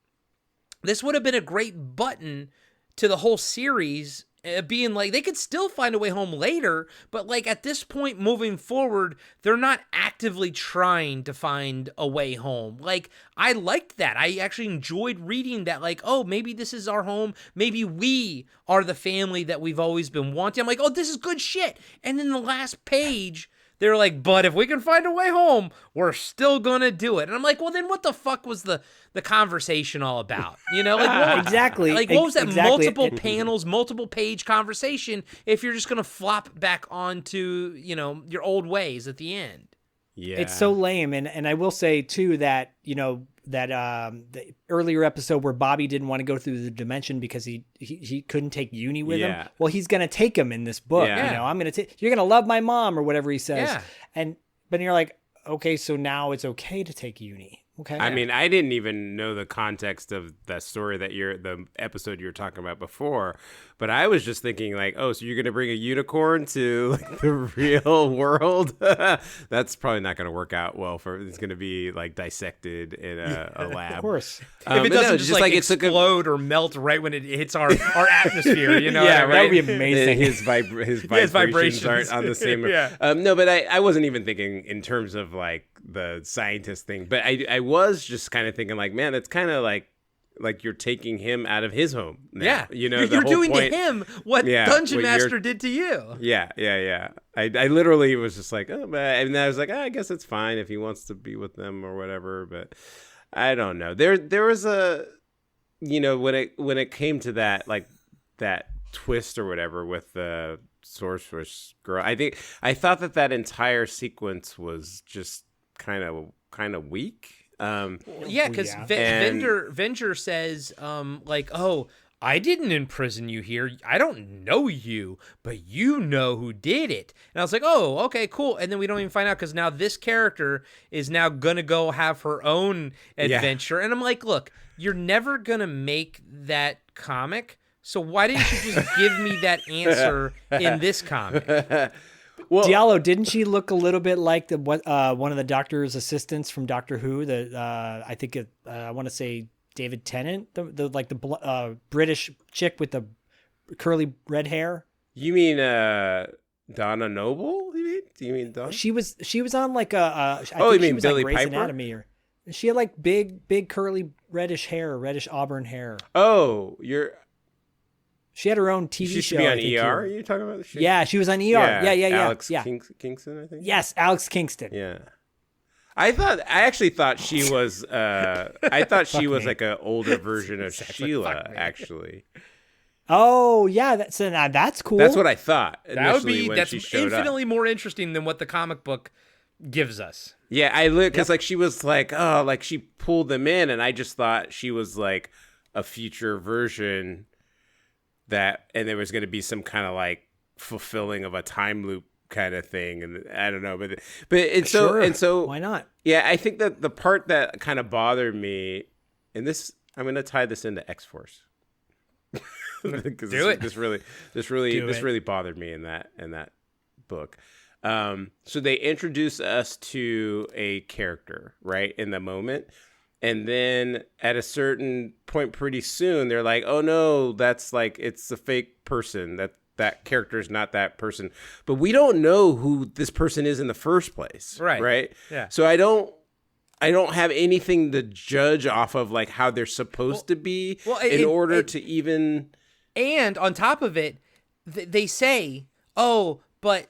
button to the whole series, being like, they could still find a way home later, but like at this point moving forward, they're not actively trying to find a way home. Like, I liked that. I actually enjoyed reading that, like, oh, maybe this is our home. Maybe we are the family that we've always been wanting. I'm like, oh, this is good shit. And then the last page, they're like, but if we can find a way home, we're still gonna do it. And I'm like, well, then what the fuck was the conversation all about? You know, like what, Exactly. Like what was that Exactly. multiple panels, multiple page conversation if you're just gonna flop back onto, you know, your old ways at the end? Yeah. It's so lame. And I will say too that, you know, that the earlier episode where Bobby didn't want to go through the dimension because he couldn't take Uni with him. Well, he's going to take him in this book. Yeah. You know, you're going to love my mom or whatever he says. Yeah. But you're like, okay, so now it's okay to take Uni. Okay. I mean, I didn't even know the context of that story the episode you were talking about before, but I was just thinking like, oh, so you're going to bring a unicorn to like the real world? That's probably not going to work out well it's going to be like dissected in a lab. Of course. If it doesn't just just like it's explode or melt right when it hits our atmosphere, you know? Yeah, what I right. mean? That would be amazing. His vibrations aren't on the same. Yeah. No, but I wasn't even thinking in terms of like the scientist thing, but I was just kind of thinking like, man, it's kind of like you're taking him out of his home now. Yeah, you know, you're the whole doing point, to him what Dungeon Master did to you. Yeah. I literally was just like, oh, but and I was like, I guess it's fine if he wants to be with them or whatever. But I don't know. There was a, when it came to that, like that twist or whatever with the sorceress girl, I thought that entire sequence was just kind of weak. Yeah, because Venger says, like, oh, I didn't imprison you here. I don't know you, but you know who did it. And I was like, oh, okay, cool. And then we don't even find out because now this character is now going to go have her own adventure. Yeah. And I'm like, look, you're never going to make that comic. So why didn't you just give me that answer in this comic? Well, Diallo, didn't she look a little bit like one of the Doctor's assistants from Doctor Who? I want to say David Tennant, the British chick with the curly red hair. You mean Donna Noble? Do you mean Donna? She was on like a. You mean Billy Grey's Piper? Anatomy, or she had like big curly reddish auburn hair. Oh, She had her own TV show. She should be on ER. Are you talking about? Yeah, she was on ER. Yeah. Alex Kingston, I think. Yes, Alex Kingston. Yeah. I actually thought she was. I thought she was like an older version of Sheila. Actually. Oh yeah, that's cool. That's what I thought. That's infinitely more interesting than what the comic book gives us. Yeah, I looked because like she was like, oh, like she pulled them in, and I just thought she was like a future version and there was going to be some kind of like fulfilling of a time loop kind of thing, and I don't know, so why not? Yeah, I think that the part that kind of bothered me, and this I'm going to tie this into X-Force. Because this really bothered me in that book. So they introduce us to a character right in the moment, and then at a certain point pretty soon they're like, oh no, that's like it's a fake person, that character is not that person, but we don't know who this person is in the first place, right? Yeah. So I don't have anything to judge off of like how they're supposed to be in order to even. And on top of it, they say, oh, but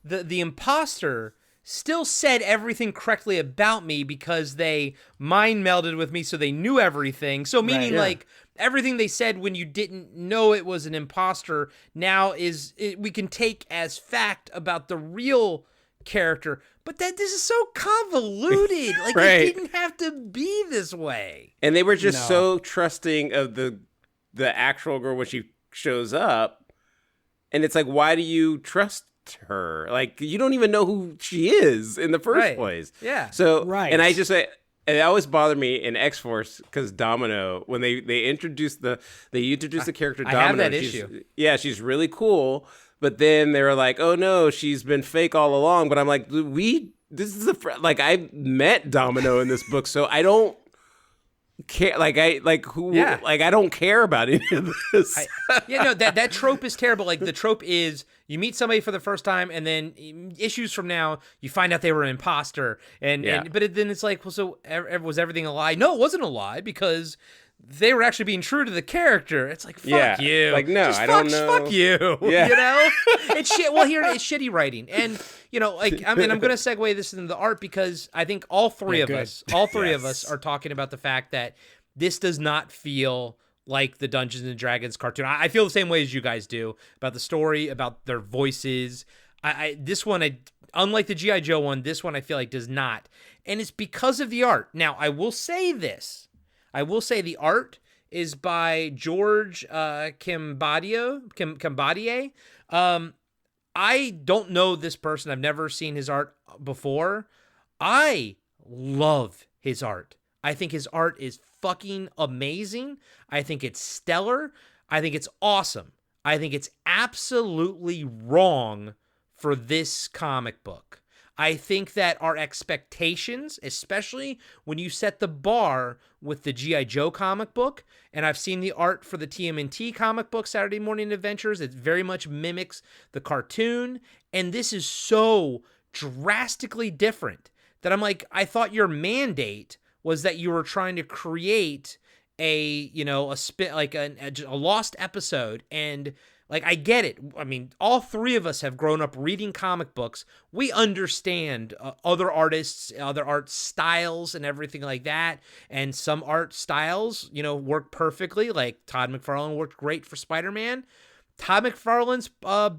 the imposter still said everything correctly about me because they mind melded with me, so they knew everything. So meaning like everything they said when you didn't know it was an imposter now we can take as fact about the real character. But this is so convoluted. Like it didn't have to be this way. And they were just so trusting of the actual girl when she shows up, and it's like, why do you trust her? Like, you don't even know who she is in the first place. Yeah. So and I just it always bothered me in X-Force because Domino, when they introduced the character Domino, I have that issue. Yeah, she's really cool, but then they were like, oh no, she's been fake all along. But I'm like, I met Domino in this book, so I don't care. I don't care about any of this. That trope is terrible. Like the trope is you meet somebody for the first time, and then issues from now you find out they were an imposter, then it's like, well, so was everything a lie? No, it wasn't a lie because they were actually being true to the character. It's like, fuck you. Like, no, I don't know. Fuck you. Yeah. You know? It's shit. Well, here it's shitty writing. And, I'm going to segue this into the art because I think all three of us are talking about the fact that this does not feel like the Dungeons and Dragons cartoon. I feel the same way as you guys do about the story, about their voices. This one, unlike the G.I. Joe one, this one I feel like does not. And it's because of the art. Now, I will say this. The art is by George Kambadais. I don't know this person. I've never seen his art before. I love his art. I think his art is fucking amazing. I think it's stellar. I think it's awesome. I think it's absolutely wrong for this comic book. I think that our expectations, especially when you set the bar with the G.I. Joe comic book, and I've seen the art for the TMNT comic book, Saturday Morning Adventures, it very much mimics the cartoon, and this is so drastically different that I'm like, I thought your mandate was that you were trying to create a lost episode, and Like, I get it. I mean, all three of us have grown up reading comic books. We understand other artists, other art styles and everything like that. And some art styles, work perfectly. Like Todd McFarlane worked great for Spider-Man. Todd McFarlane's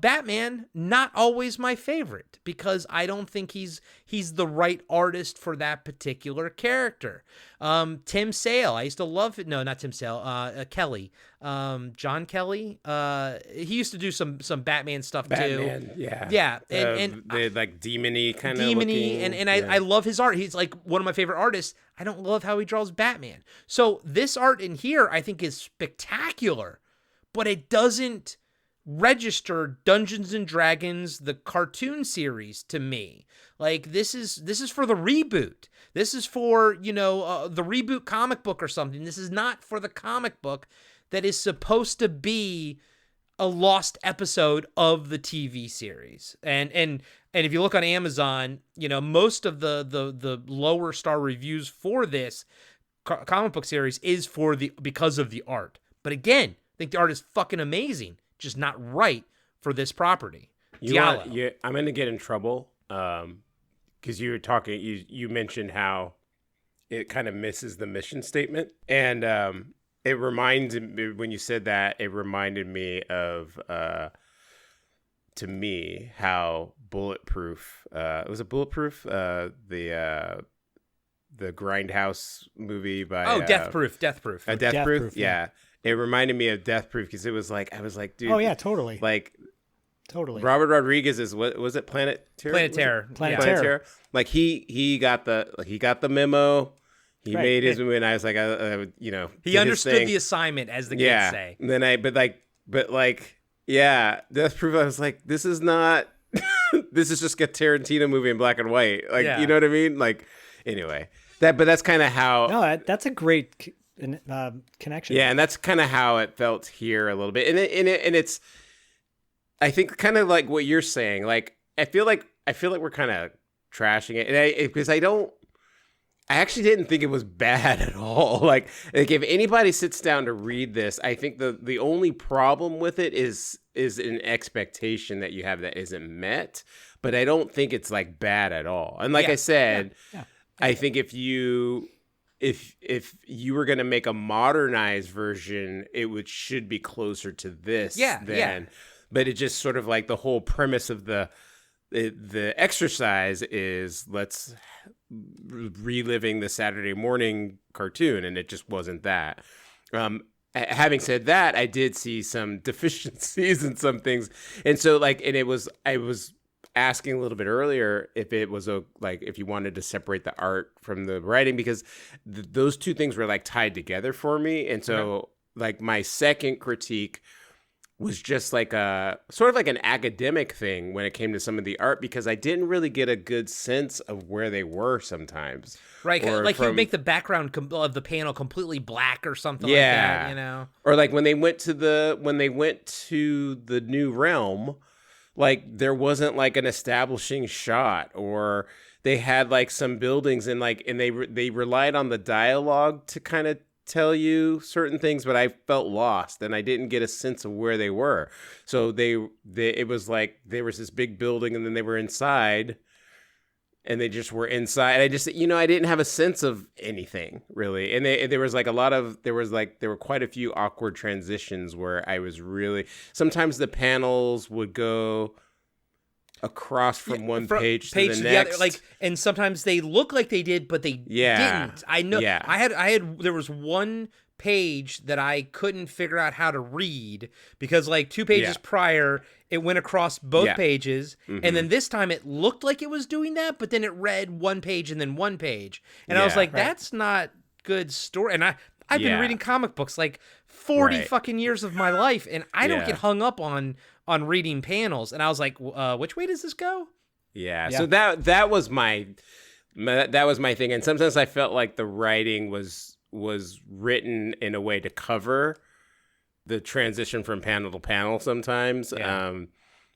Batman, not always my favorite because I don't think he's the right artist for that particular character. Tim Sale, I used to love it. No, not Tim Sale. Kelly, John Kelly. He used to do some Batman stuff too. Yeah, and the like demony kind of demony, and I love his art. He's like one of my favorite artists. I don't love how he draws Batman. So this art in here, I think, is spectacular, but it doesn't register Dungeons and Dragons the cartoon series to me. Like, this is for the reboot. This is for the reboot comic book or something. This is not for the comic book that is supposed to be a lost episode of the TV series. And if you look on Amazon, most of the lower star reviews for this comic book series is because of the art. But again, I think the art is fucking amazing. Just not right for this property. Diallo. I'm going to get in trouble because you were talking, you mentioned how it kind of misses the mission statement. And it reminded me, when you said that, it reminded me of, to me, how Bulletproof, was it Bulletproof? The Grindhouse movie by... Death Proof. Death Proof, yeah. It reminded me of Death Proof because it was like, I was like, dude. Oh, yeah, totally. Like, totally. Robert Rodriguez is, what was it, Planet Terror? Planet Terror. Like, he got the memo. He made his movie, and I was like, he understood the assignment, as the kids say. And then Death Proof. I was like, this is not. This is just a Tarantino movie in black and white. Like, you know what I mean? Like, anyway, but that's kind of how. No, that's a great connection. Yeah, and that's kind of how it felt here a little bit, and it's, I think, kind of like what you're saying. Like, I feel like we're kind of trashing it, and because I actually didn't think it was bad at all. Like if anybody sits down to read this, I think the only problem with it is an expectation that you have that isn't met. But I don't think it's like bad at all. And like I said, I think if you were going to make a modernized version, it should be closer to this But it just sort of like the whole premise of the exercise is let's reliving the Saturday morning cartoon, and it just wasn't that. Having said that, I did see some deficiencies in some things. And so I was asking a little bit earlier if it was if you wanted to separate the art from the writing, because those two things were like tied together for me. And so like my second critique was just like a sort of like an academic thing when it came to some of the art, because I didn't really get a good sense of where they were sometimes. Right. Like you make the background of the panel completely black or something like that, Or like when they went to the new realm, like there wasn't like an establishing shot, or they had like some buildings and they relied on the dialogue to kind of tell you certain things, but I felt lost and I didn't get a sense of where they were. So it was like there was this big building and then they were inside and they just were inside. And I just, I didn't have a sense of anything really. And there were quite a few awkward transitions where I was really, sometimes the panels would go across from one page to the next, other, and sometimes they look like they did, but they didn't. I know. Yeah. There was one page that I couldn't figure out how to read because like 2 pages prior, it went across both pages, and then this time it looked like it was doing that, but then it read 1 page and then 1 page, and I was like, that's not good story. And I've been reading comic books like 40 fucking years of my life, and I don't get hung up on reading panels. And I was like, which way does this go? Yeah. So that was my thing. And sometimes I felt like the writing was written in a way to cover the transition from panel to panel sometimes,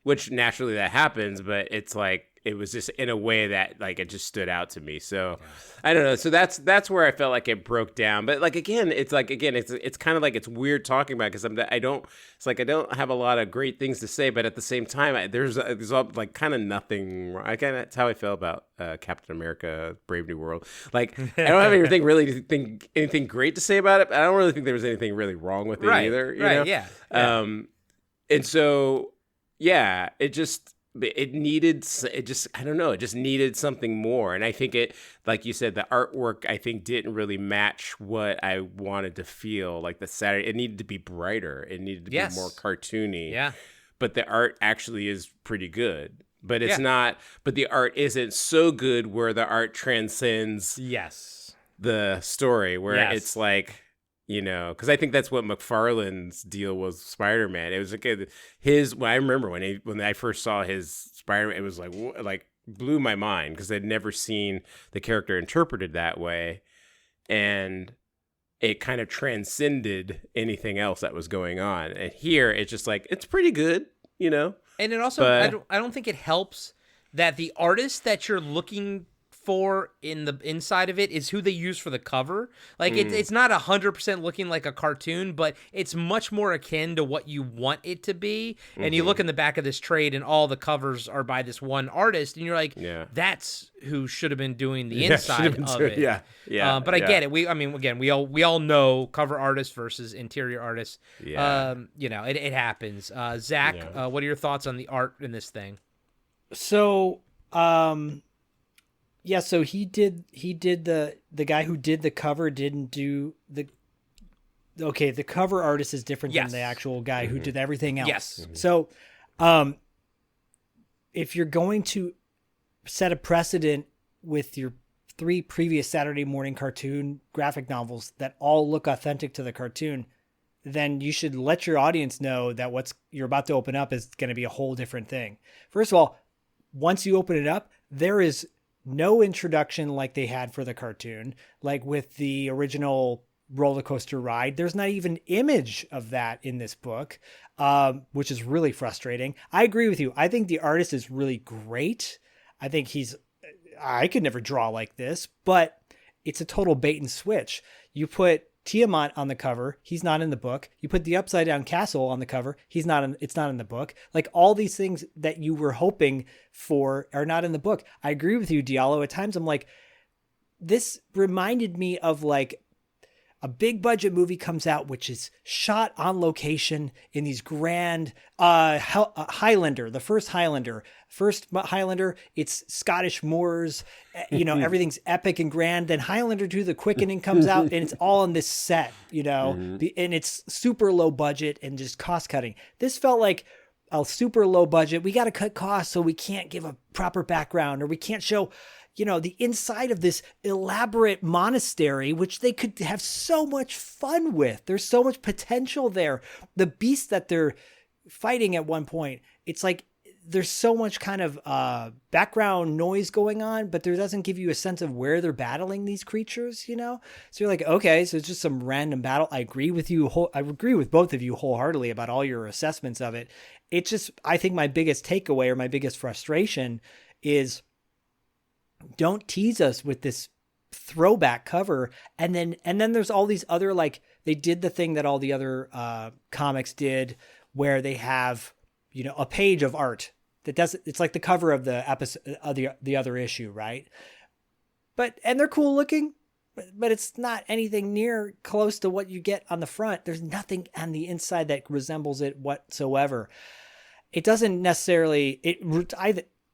which naturally that happens, but it's like, it was just in a way that like it just stood out to me. So I don't know. So that's where I felt like it broke down. But like again, it's kind of like it's weird talking about it because I don't have a lot of great things to say, but at the same time, there's like kind of nothing. That's how I felt about Captain America: Brave New World. Like I don't have anything great to say about it. But I don't really think there was anything really wrong with it either. You know? Yeah. And so it just needed something more. And I think it, like you said, the artwork I think didn't really match what I wanted to feel like the Saturday. It needed to be brighter. It needed to be more cartoony. Yeah. But the art actually is pretty good. But it's not. But the art isn't so good where the art transcends the story. Where it's like, you know, because I think that's what McFarlane's deal was with Spider-Man. It was like I remember when I first saw his Spider-Man, it was like blew my mind because I'd never seen the character interpreted that way, and it kind of transcended anything else that was going on. And here, it's just like it's pretty good, you know. And it also, I don't think it helps that the artist that you're looking for in the inside of it is who they use for the cover. Like it's not 100% looking like a cartoon, but it's much more akin to what you want it to be. And you look in the back of this trade and all the covers are by this one artist and you're like, that's who should have been doing the inside of it. But I get it. We all know cover artist versus interior artist. You know, it happens. Zach, what are your thoughts on the art in this thing? So, so he did the guy who did the cover didn't do the cover artist is different than the actual guy who did everything else. Yes. So if you're going to set a precedent with your 3 previous Saturday morning cartoon graphic novels that all look authentic to the cartoon, then you should let your audience know that what you're about to open up is going to be a whole different thing. First of all, once you open it up, there is no introduction like they had for the cartoon, like with the original roller coaster ride. There's not even image of that in this book, which is really frustrating. I agree with you. I think the artist is really great. I think I could never draw like this, but it's a total bait and switch. You put Tiamat on the cover, he's not in the book. You put the Upside Down Castle on the cover, it's not in the book. Like all these things that you were hoping for are not in the book. I agree with you, Diallo. At times I'm like, this reminded me of like a big budget movie comes out, which is shot on location in these grand Highlander, the first Highlander, it's Scottish moors, you know, everything's epic and grand. Then Highlander 2, The Quickening comes out and it's all on this set, you know, and it's super low budget and just cost cutting. This felt like a super low budget. We got to cut costs so we can't give a proper background or we can't show, you know, the inside of this elaborate monastery, which they could have so much fun with. There's so much potential there. The beast that they're fighting at one point, it's like there's so much kind of background noise going on, but there doesn't give you a sense of where they're battling these creatures, you know? So you're like, okay, so it's just some random battle. I agree with you. I agree with both of you wholeheartedly about all your assessments of it. It's just, I think my biggest takeaway or my biggest frustration is don't tease us with this throwback cover. And then there's all these other, like they did the thing that all the other comics did where they have, you know, a page of art that doesn't, it's like the cover of the episode of the other issue. Right. And they're cool looking, but it's not anything near close to what you get on the front. There's nothing on the inside that resembles it whatsoever. It doesn't necessarily,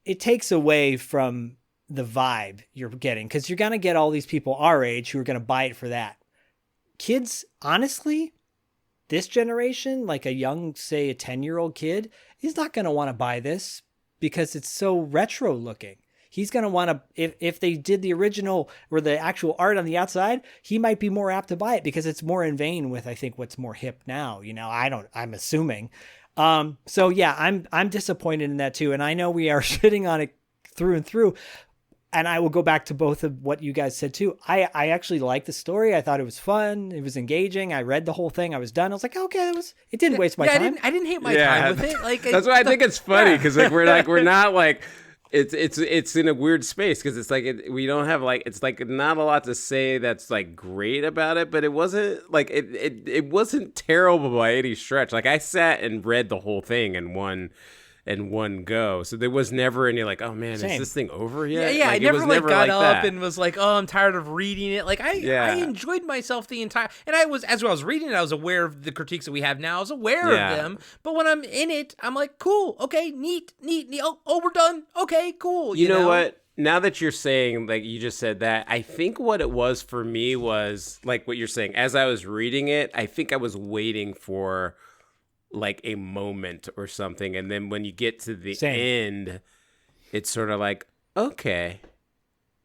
it takes away from the vibe you're getting, because you're going to get all these people our age who are going to buy it for that. Kids, honestly, this generation, like a young, say a 10-year-old kid, he's not going to want to buy this because it's so retro looking. He's going to want to, if they did the original or the actual art on the outside, he might be more apt to buy it because it's more in vein with, I think, what's more hip now. You know, I'm assuming. So yeah, I'm disappointed in that too. And I know we are shitting on it through and through. And I will go back to both of what you guys said too. I actually liked the story. I thought it was fun. It was engaging. I read the whole thing. I was done. I was like, okay, it didn't waste my time. I didn't hate my time with it. Like that's why I think it's funny because like we're not like it's in a weird space because it's like we don't have like it's like not a lot to say that's like great about it, but it wasn't like it wasn't terrible by any stretch. Like I sat and read the whole thing in one go, so there was never any like, oh man, Same. is this thing over yet? Yeah, like, I never was like got up that. and was like, oh, I'm tired of reading it. Like I enjoyed myself the entire, and I was, as I was reading it, I was aware of the critiques that we have now. I was aware of them, but when I'm in it, I'm like, cool, okay, neat. Oh, we're done. Okay, cool. You know what? Now that you're saying, like you just said that, I think what it was for me was like what you're saying. As I was reading it, I think I was waiting for like a moment or something, and then when you get to the end, it's sort of like, okay,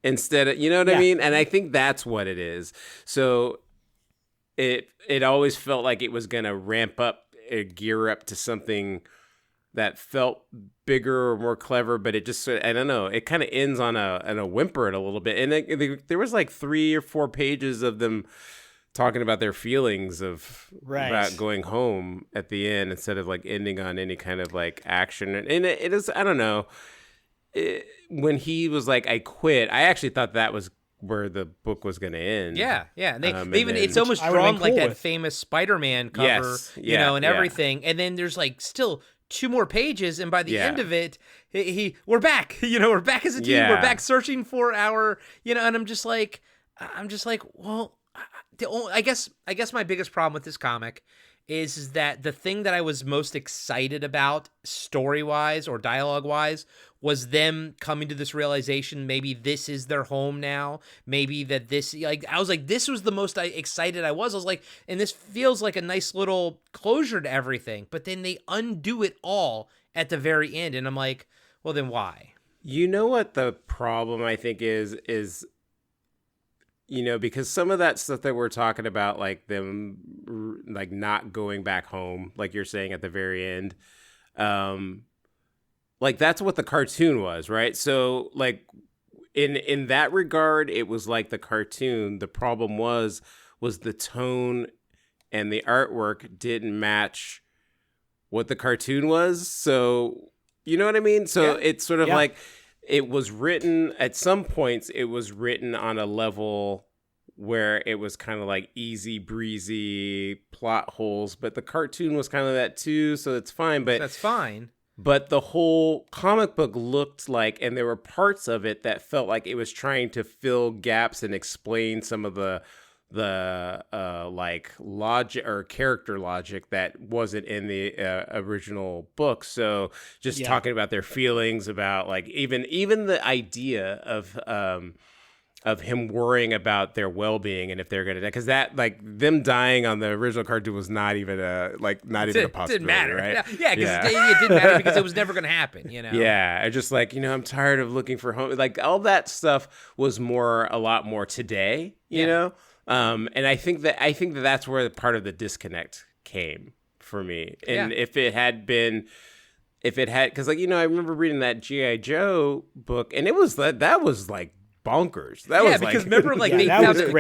instead of, you know what I mean? And I think that's what it is. So it always felt like it was gonna ramp up, gear up to something that felt bigger or more clever, but it just, I don't know, it kind of ends on a whimper a little bit. And there was like 3 or 4 pages of them talking about their feelings of about going home at the end instead of like ending on any kind of like action. And it is, I don't know, when he was like, I quit, I actually thought that was where the book was going to end. Yeah. And they even, then, it's almost drawn like that famous Spider-Man cover, yes, and everything. And then there's like still 2 more pages, and by the end of it, we're back. We're back as a team. We're back searching for our, and I'm just like, well, I guess my biggest problem with this comic is that the thing that I was most excited about story-wise or dialogue-wise was them coming to this realization, maybe this is their home now, maybe that this, like, I was like, this was the most excited I was. I was like, and this feels like a nice little closure to everything, but then they undo it all at the very end, and I'm like, well, then why? You know what the problem I think is because some of that stuff that we're talking about, like them like not going back home, like you're saying at the very end, like that's what the cartoon was, right? So like in that regard, it was like the cartoon. The problem was the tone and the artwork didn't match what the cartoon was. So you know what I mean? So it's sort of like, it was written at some points, it was written on a level where it was kind of like easy breezy plot holes, but the cartoon was kind of that too. So it's fine, but that's fine. But the whole comic book looked like, and there were parts of it that felt like it was trying to fill gaps and explain some of the like logic or character logic that wasn't in the original book. So just talking about their feelings about like even the idea of him worrying about their well-being and if they're gonna die, because that, like, them dying on the original cartoon was not even a possibility. It didn't matter, right? Yeah, because it didn't matter because it was never gonna happen. Yeah, I just like, I'm tired of looking for home. Like all that stuff was a lot more today. You know. And I think that's where part of the disconnect came for me. And if it had, because like, I remember reading that G.I. Joe book, and it was that was like bonkers. That was because like, remember, like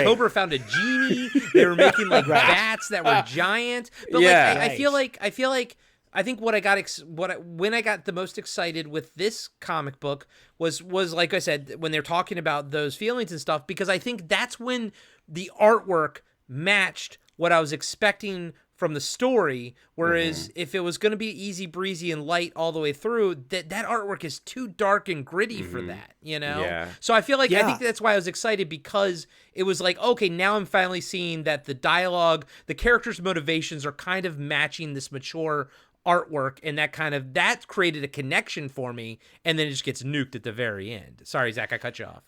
Cobra found a genie. They were making like bats that were giant. But I feel like I think when I got the most excited with this comic book was like I said, when they're talking about those feelings and stuff, because I think that's when the artwork matched what I was expecting from the story. Whereas if it was going to be easy breezy and light all the way through, that artwork is too dark and gritty for that, Yeah. So I feel like, I think that's why I was excited, because it was like, okay, now I'm finally seeing that the dialogue, the characters' motivations are kind of matching this mature artwork, and that created a connection for me, and then it just gets nuked at the very end. Sorry, Zach, I cut you off.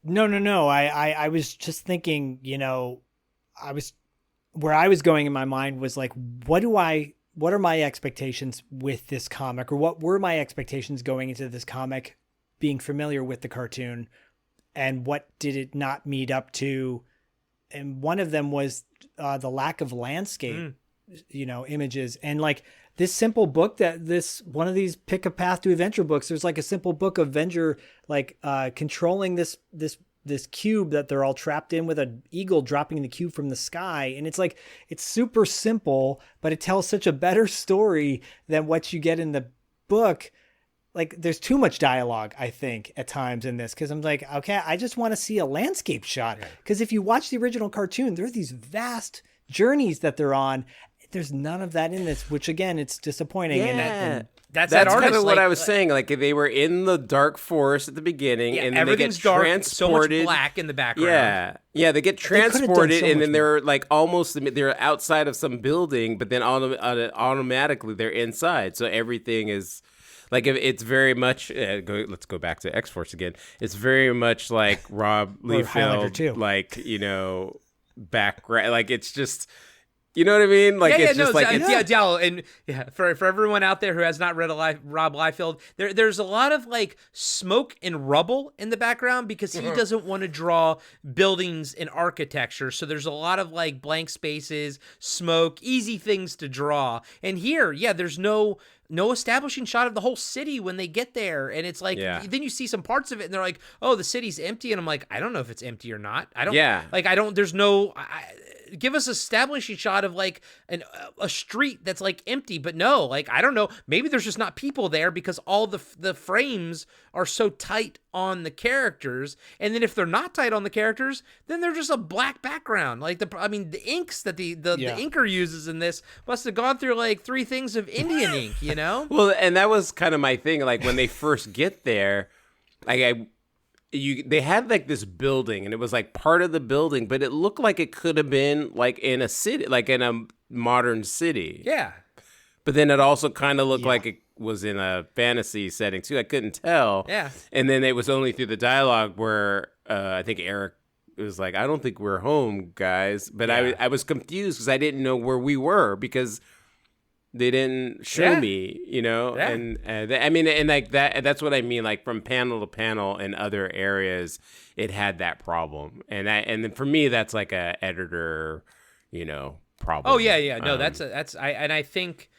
No. I was just thinking, where I was going in my mind was like, what are my expectations with this comic, or what were my expectations going into this comic, being familiar with the cartoon, and what did it not meet up to? And one of them was the lack of landscape, images. And like this simple book, one of these pick a path to adventure books, there's like a simple book of Avenger, like controlling this cube that they're all trapped in, with an eagle dropping the cube from the sky. And it's like, it's super simple, but it tells such a better story than what you get in the book. like there's too much dialogue, I think, at times in this, because I'm like, okay, I just want to see a landscape shot. Because if you watch the original cartoon, there are these vast journeys that they're on. There's none of that in this, which again, it's disappointing. Yeah. That's That's artist, kind of what like, I was saying. Like they were in the dark forest at the beginning, yeah, and then they get everything's dark, so much transported. black in the background. Yeah, they get could've done transported, so and much then they're like they're outside of some building, but then automatically they're inside. So everything is like it's very much. Let's go back to X-Force again. It's very much like Rob Liefeld, like background. Like it's just. You know what I mean? Like it's just like Diallo, and for everyone out there who has not read Rob Liefeld, there's a lot of like smoke and rubble in the background because he doesn't want to draw buildings and architecture. So there's a lot of like blank spaces, smoke, easy things to draw. And here, there's no establishing shot of the whole city when they get there, and it's like then you see some parts of it and they're like, oh, the city's empty, and I'm like, I don't know if it's empty or not. Give us establishing shot of like a street that's like empty, but no, like I don't know, maybe there's just not people there because all the frames are so tight on the characters, and then if they're not tight on the characters, then they're just a black background. Like the inks that the inker uses in this must have gone through like 3 things of Indian ink, you know? Well, and that was kind of my thing. Like when they first get there, like they had like this building, and it was like part of the building, but it looked like it could have been like in a city, like in a modern city. Yeah. But then it also kind of looked like it was in a fantasy setting too. I couldn't tell. Yeah. And then it was only through the dialogue where I think Eric was like, "I don't think we're home, guys." But I was confused because I didn't know where we were because they didn't show me, you know, and I mean, and like that's what I mean. Like from panel to panel in other areas, it had that problem, and then for me, that's like a editor, you know, problem. Oh yeah. No, I think,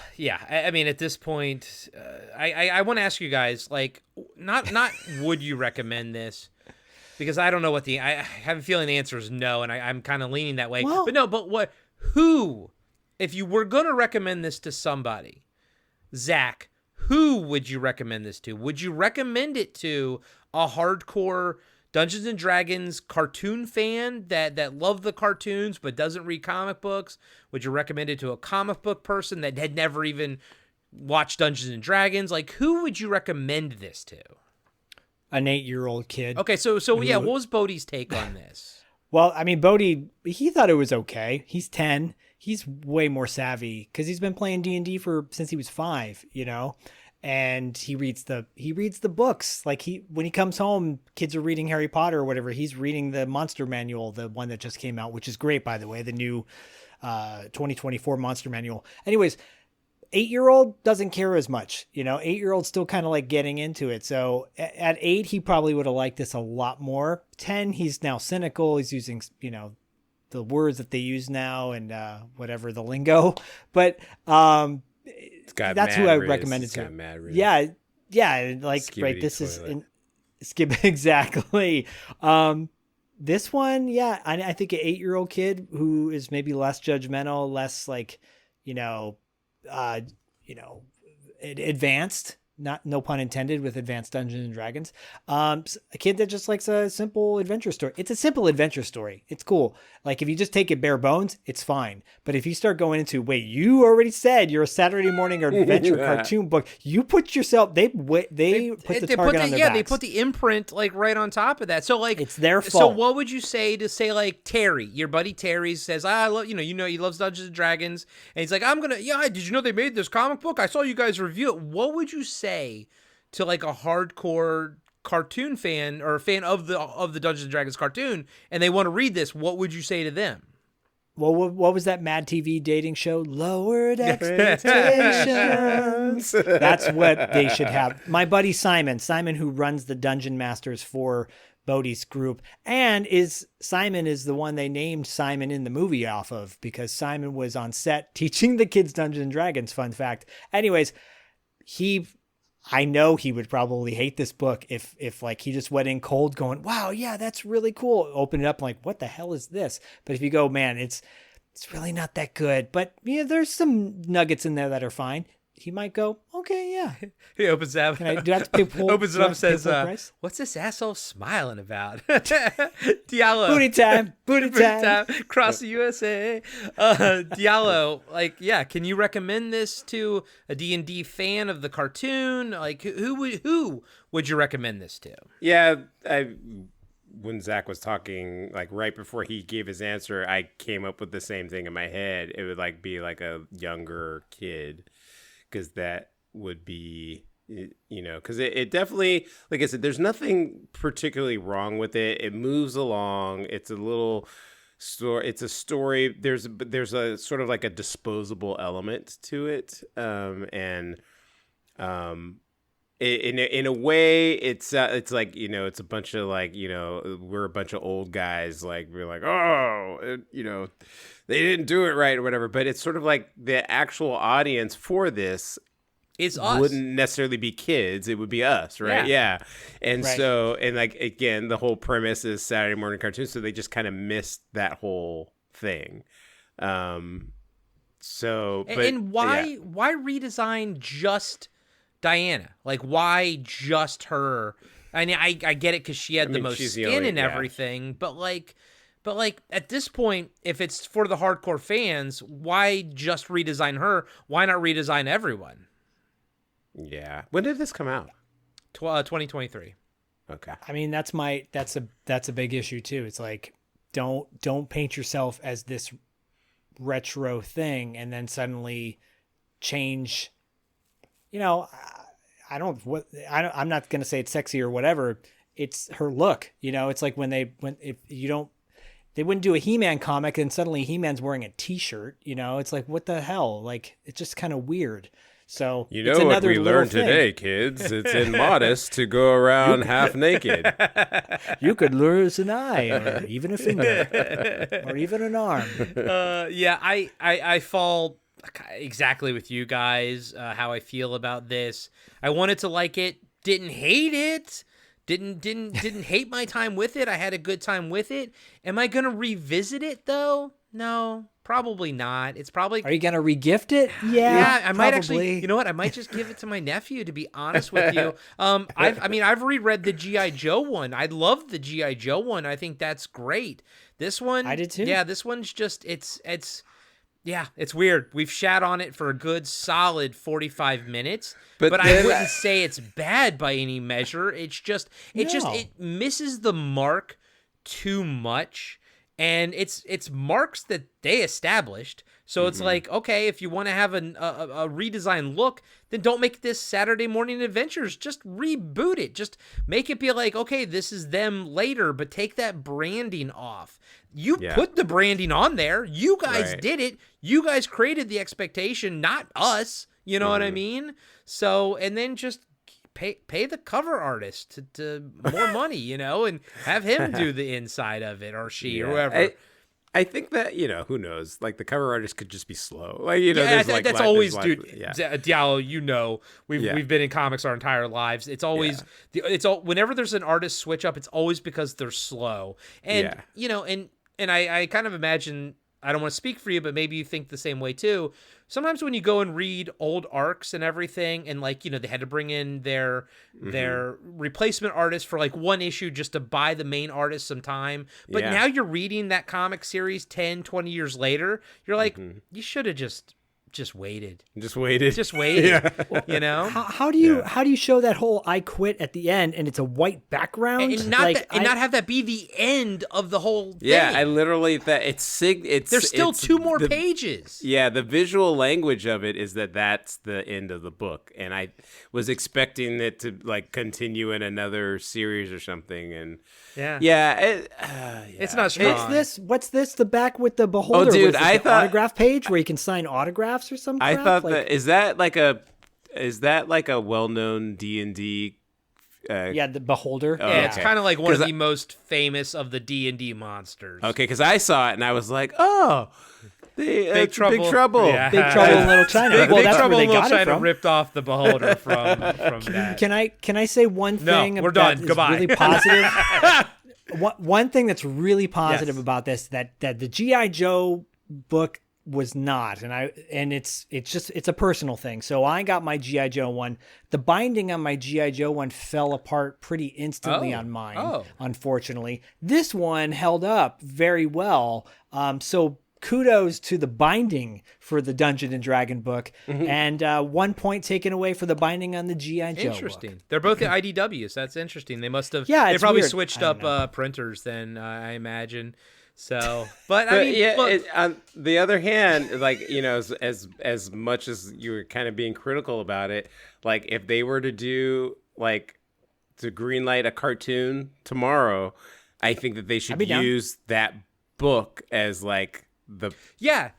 I mean, at this point, I want to ask you guys, like, not would you recommend this? Because I don't know I have a feeling the answer is no, and I'm kind of leaning that way. Well, but who? If you were going to recommend this to somebody, Zach, who would you recommend this to? Would you recommend it to a hardcore Dungeons and Dragons cartoon fan that loved the cartoons but doesn't read comic books? Would you recommend it to a comic book person that had never even watched Dungeons and Dragons? Like, who would you recommend this to? An 8-year-old kid. Okay, so what was Bodie's take on this? Well, I mean, Bodie, he thought it was okay. He's 10. He's way more savvy because he's been playing D&D since he was 5, you know, and he reads the books. Like when he comes home, kids are reading Harry Potter or whatever. He's reading the Monster Manual, the one that just came out, which is great, by the way, the new 2024 Monster Manual. Anyways, 8-year-old doesn't care as much, you know. 8-year-old's still kind of like getting into it. So at 8, he probably would have liked this a lot more. 10, he's now cynical. He's using, you know, the words that they use now and whatever the lingo, but that's who I recommended to. Yeah, like Skibidi right. This toilet. Skip exactly. This one, I think an 8-year-old kid who is maybe less judgmental, less like, advanced. No pun intended with advanced Dungeons and Dragons. A kid that just likes a simple adventure story. It's a simple adventure story. It's cool. Like if you just take it bare bones, it's fine. But if you start going into, wait, you already said you're a Saturday morning adventure cartoon book. You put yourself. They put the target on their backs. They put the imprint like right on top of that. So like it's their fault. So what would you say to say like Terry, your buddy Terry says, I love he loves Dungeons and Dragons, and he's like, did you know they made this comic book? I saw you guys review it. What would you say to like a hardcore cartoon fan or a fan of the Dungeons and Dragons cartoon, and they want to read this? What would you say to them? Well, what was that Mad TV dating show? Lowered Expectations. That's what they should have. My buddy Simon, who runs the Dungeon Masters for Bodhi's group, and Simon is the one they named Simon in the movie off of, because Simon was on set teaching the kids Dungeons and Dragons. Fun fact. Anyways, I know he would probably hate this book if like he just went in cold going, wow, yeah, that's really cool. Open it up like, what the hell is this? But if you go, man, it's really not that good. But yeah, there's some nuggets in there that are fine. He might go, Okay, yeah. He opens it up. Do I have to pay full? Opens it do I up, have to pay says, full price? "What's this asshole smiling about?" Diallo. Booty time. Booty time. Cross the USA. Diallo, like, yeah, can you recommend this to a D&D fan of the cartoon? Like, who would you recommend this to? Yeah, when Zach was talking, like right before he gave his answer, I came up with the same thing in my head. It would like be like a younger kid, because that would be, because it definitely, like I said, there's nothing particularly wrong with it. It moves along. It's a little story. It's a story. There's a sort of like a disposable element to it, in a way, it's like, it's a bunch of like, we're a bunch of old guys, like we're like, they didn't do it right or whatever. But it's sort of like the actual audience for this It's us. wouldn't necessarily be kids. It would be us, right? Yeah. And Right. so, and like, again, the whole premise is Saturday morning cartoons. So they just kind of missed that whole thing. So, but, and why redesign just Diana? Like, why just her? I mean, I get it because she had the most she's the skin only- and everything, but like at this point, if it's for the hardcore fans, why just redesign her? Why not redesign everyone? Yeah. When did this come out? 2023. Okay. I mean, that's a big issue too. It's like, don't paint yourself as this retro thing and then suddenly change. I'm not going to say it's sexy or whatever. It's her look, it's like they wouldn't do a He-Man comic and suddenly He-Man's wearing a t-shirt, it's like, what the hell? Like, it's just kind of weird. So You it's know what another we little learned thing. today, kids? It's immodest to go around half naked. You could lose an eye or even a finger or even an arm. Yeah, I fall exactly with you guys, how I feel about this. I wanted to like it, didn't hate it, didn't hate my time with it. I had a good time with it. Am I gonna revisit it though? No, probably not. It's probably. Are you gonna regift it? Yeah, I might probably. actually. You know what? I might just give it to my nephew. To be honest with you, I've reread the GI Joe one. I love the GI Joe one. I think that's great. This one, I did too. Yeah, this one's just it's weird. We've shat on it for a good solid 45 minutes, but I wouldn't say it's bad by any measure. It's just it misses the mark too much. And it's marks that they established. So it's like, okay, if you want to have a redesigned look, then don't make this Saturday Morning Adventures. Just reboot it. Just make it be like, okay, this is them later, but take that branding off. You put the branding on there. You guys did it. You guys created the expectation, not us. You know what I mean? So, and then just pay the cover artist to more money, and have him do the inside of it, or she, or whoever. I think that, who knows? Like, the cover artist could just be slow. Like, that's always, dude. Diallo, we've been in comics our entire lives. It's always whenever there's an artist switch up, it's always because they're slow. And and I kind of imagine, I don't want to speak for you, but maybe you think the same way too. Sometimes when you go and read old arcs and everything, and like, they had to bring in their replacement artist for like one issue just to buy the main artist some time. But now you're reading that comic series 10, 20 years later. You're like, you should have just waited. Just waited. How do you show that whole "I quit" at the end and it's a white background and not have that be the end of the whole thing? Yeah, I literally there's still two more pages. Yeah, the visual language of it is that's the end of the book, and I was expecting it to like continue in another series or something, and it's not strong. What's this? The back with the beholder? Oh, dude, with I the thought autograph page where you can sign autographs or something. I thought is that like a well-known D&D? The beholder. Yeah, it's kind of like one of the most famous of the D&D monsters. Okay, because I saw it and I was like, oh, Big Trouble. Yeah. Big Trouble in Little China. Big Trouble in Little got it China from. ripped off the beholder from that. Can I say one thing? No, we're done. Goodbye. Really positive. One thing that's really positive about this that the GI Joe book was not, and it's a personal thing. So I got my GI Joe one. The binding on my GI Joe one fell apart pretty instantly on mine. Unfortunately, this one held up very well. So kudos to the binding for the Dungeon and Dragon book, and 1 point taken away for the binding on the GI Joe. Interesting. book. They're both the IDWs. That's interesting. They must have. Yeah, they it's probably weird. switched I don't up printers then. I imagine. So, but I mean, yeah. look, On the other hand, like, you know, as much as you were kind of being critical about it, like if they were to do like to greenlight a cartoon tomorrow, I think that they should use that book as like the yeah.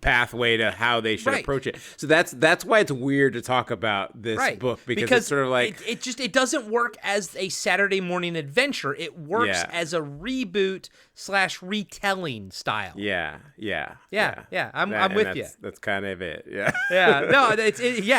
pathway to how they should approach it. So that's why it's weird to talk about this book because it's sort of like it doesn't work as a Saturday morning adventure. It works as a reboot / retelling style. Yeah. I'm with you. That's kind of it. Yeah. No,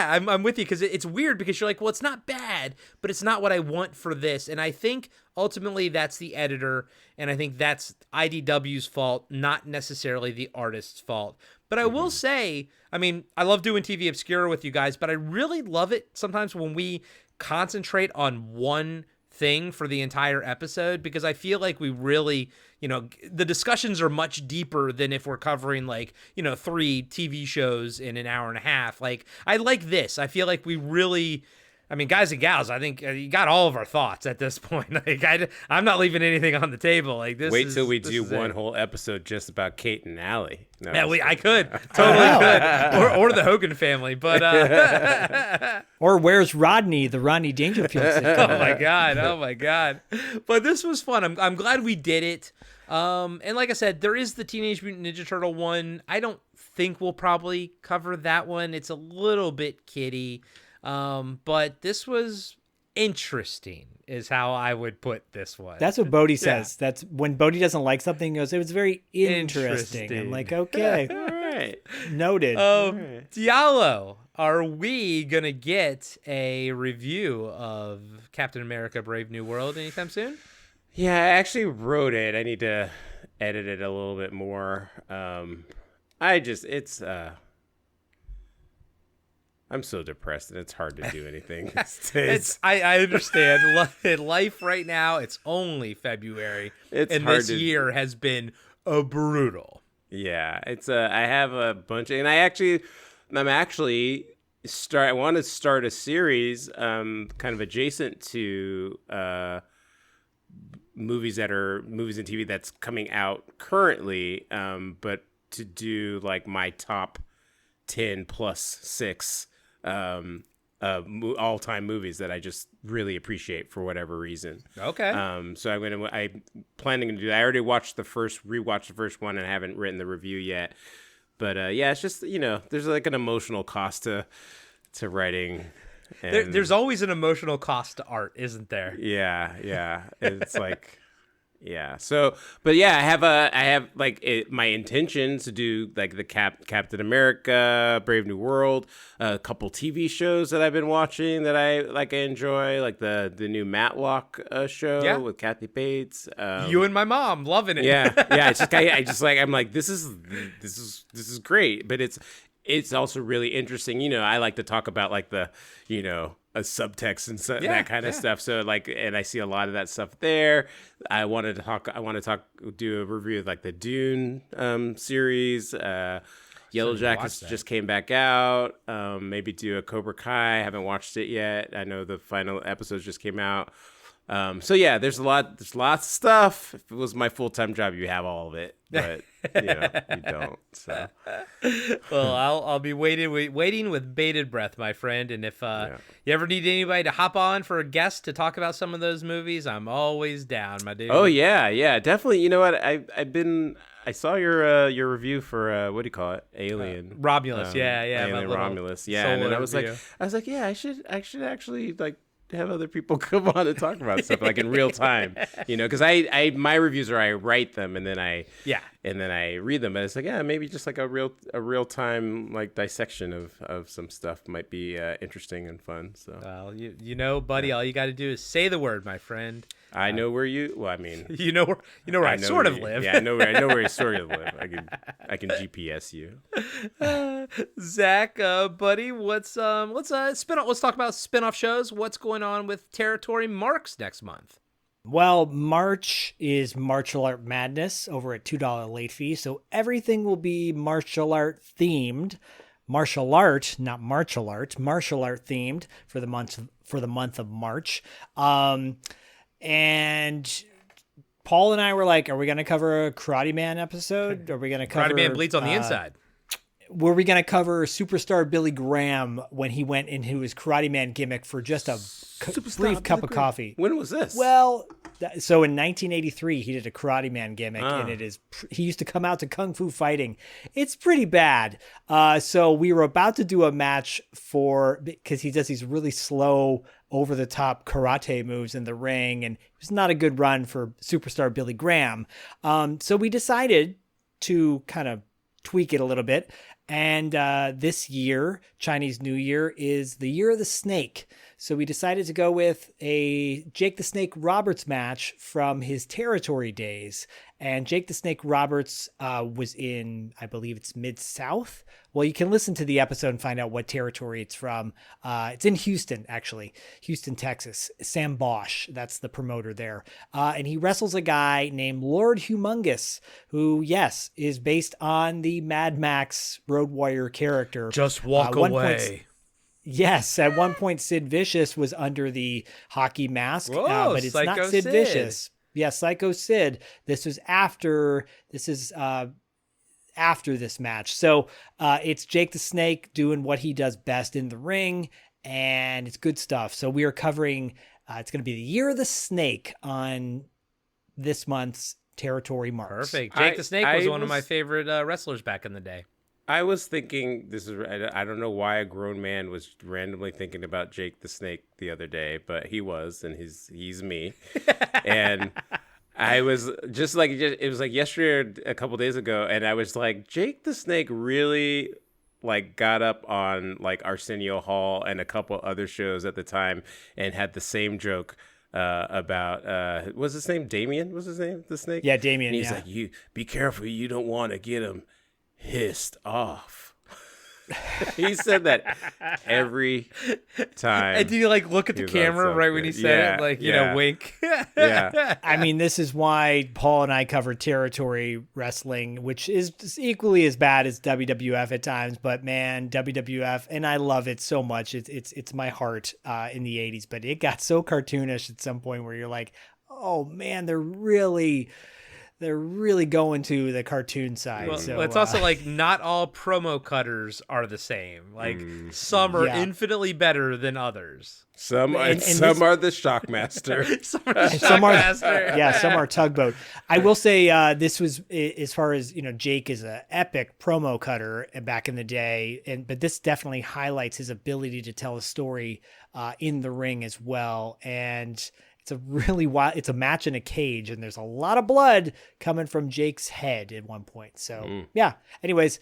I'm with you because it's weird because you're like, well, it's not bad, but it's not what I want for this. And I think ultimately that's the editor, and I think that's IDW's fault, not necessarily the artist's fault. But I will say, I mean, I love doing TV Obscura with you guys, but I really love it sometimes when we concentrate on one thing for the entire episode, because I feel like we really, you know, the discussions are much deeper than if we're covering like, you know, 3 TV shows in an hour and a half. Like, I like this. I feel like we really, I mean, guys and gals, I think you got all of our thoughts at this point. Like, I'm not leaving anything on the table. Like, this. Wait till we do one whole episode just about Kate and Allie. No, yeah, I could totally could, or the Hogan family, but or where's Rodney, the Rodney Dangerfield sitcom. Oh my god! But this was fun. I'm glad we did it. And like I said, there is the Teenage Mutant Ninja Turtle one. I don't think we'll probably cover that one. It's a little bit kiddie. But this was interesting is how I would put this one. That's what Bodhi says. That's when Bodhi doesn't like something, he goes, it was very interesting. I'm like, okay. All right. Noted. Diallo, are we going to get a review of Captain America Brave New World anytime soon? Yeah, I actually wrote it. I need to edit it a little bit more. I'm so depressed and it's hard to do anything these days. I understand. Life right now, it's only February. And this year has been brutal. Yeah, I have a bunch I want to start a series kind of adjacent to movies and TV that's coming out currently, but to do like my top 10 plus 6 all-time movies that I just really appreciate for whatever reason. Okay. So I'm planning to do that. I already rewatched the first one and I haven't written the review yet. But yeah, it's just, you know, there's like an emotional cost to writing. And there's always an emotional cost to art, isn't there? Yeah. It's like yeah. So, but yeah, I have my intentions to do like the Captain America, Brave New World, a couple TV shows that I've been watching that I enjoy, like the new Matlock show with Kathy Bates. You and my mom loving it. Yeah. I'm like, this is great, but it's also really interesting. You know, I like to talk about like the, you know, a subtext and that kind of stuff. So like, and I see a lot of that stuff there. I want to do a review of like the Dune series. Yellow Jackets just came back out. Maybe do a Cobra Kai. I haven't watched it yet. I know the final episodes just came out. So yeah, there's lots of stuff. If it was my full-time job, you have all of it, but you know, you don't. So, well, I'll be waiting with bated breath, my friend. And if you ever need anybody to hop on for a guest to talk about some of those movies, I'm always down, my dude. Oh yeah, definitely. You know what? I saw your review for what do you call it? Alien Romulus. Alien Romulus. Yeah, and then I was like, yeah, I should actually like have other people come on and talk about stuff like in real time, you know, because my reviews are I write them and then I and then I read them, and it's like, yeah, maybe just like a real time like dissection of some stuff might be interesting and fun. So Well, you know, buddy, all you got to do is say the word, my friend. I know where you. Well, I mean, You know where I sort of live. Yeah, I know where you sort of live. I can GPS you. Zach, buddy, let's talk about spin-off shows. What's going on with Territory Marks next month? Well, March is Martial Art Madness over at $2 late fee, so everything will be martial art themed. Martial art, not martial art, martial art themed for the month of March. And Paul and I were like, are we going to cover a Karate Man episode? Are we going to cover Karate Man bleeds on the inside. Were we going to cover superstar Billy Graham when he went into his Karate Man gimmick for just a brief cup of coffee? When was this? Well, so in 1983, he did a Karate Man gimmick, and he used to come out to Kung Fu Fighting. It's pretty bad. So we were about to do a match because he does these really slow, over-the-top karate moves in the ring, and it was not a good run for superstar Billy Graham. So we decided to kind of tweak it a little bit. And this year, Chinese New Year, is the Year of the Snake. So we decided to go with a Jake the Snake Roberts match from his Territory days. And Jake the Snake Roberts was in, I believe it's Mid-South. Well, you can listen to the episode and find out what territory it's from. It's in Houston, actually. Houston, Texas. Sam Bosch, that's the promoter there. And he wrestles a guy named Lord Humongous, who, yes, is based on the Mad Max Road Warrior character. Just walk away. Yes, at one point Sid Vicious was under the hockey mask, Whoa, but it's Psycho not Sid Sid. Vicious. Yeah, Psycho Sid. This is after this match. So it's Jake the Snake doing what he does best in the ring, and it's good stuff. So we are covering, it's going to be the Year of the Snake on this month's Territory Marks. Perfect. Jake the Snake was one of my favorite wrestlers back in the day. I was thinking I don't know why a grown man was randomly thinking about Jake the Snake the other day, but he was, and he's me. And I was just like, it was like yesterday, a couple days ago, and I was like, Jake the Snake really like got up on like Arsenio Hall and a couple other shows at the time and had the same joke about was his name Damien? Was his name the Snake? Yeah, Damien. And he's yeah. like, you be careful, you don't want to get him hissed off. He said that every time. And do you like look at the camera right when he said it? Like, you know, wink. Yeah. I mean, this is why Paul and I cover Territory Wrestling, which is equally as bad as WWF at times. But man, WWF, and I love it so much. It's my heart in the 80s. But it got so cartoonish at some point where you're like, oh man, they're really going to the cartoon side. Well, so it's also like not all promo cutters are the same. Like some are infinitely better than others. Some are the Shockmaster. Some are Shockmaster. Some are Tugboat. I will say this was, as far as, you know, Jake is an epic promo cutter back in the day, but this definitely highlights his ability to tell a story in the ring as well. And it's a really wild, it's a match in a cage, and there's a lot of blood coming from Jake's head at one point. So yeah, anyways,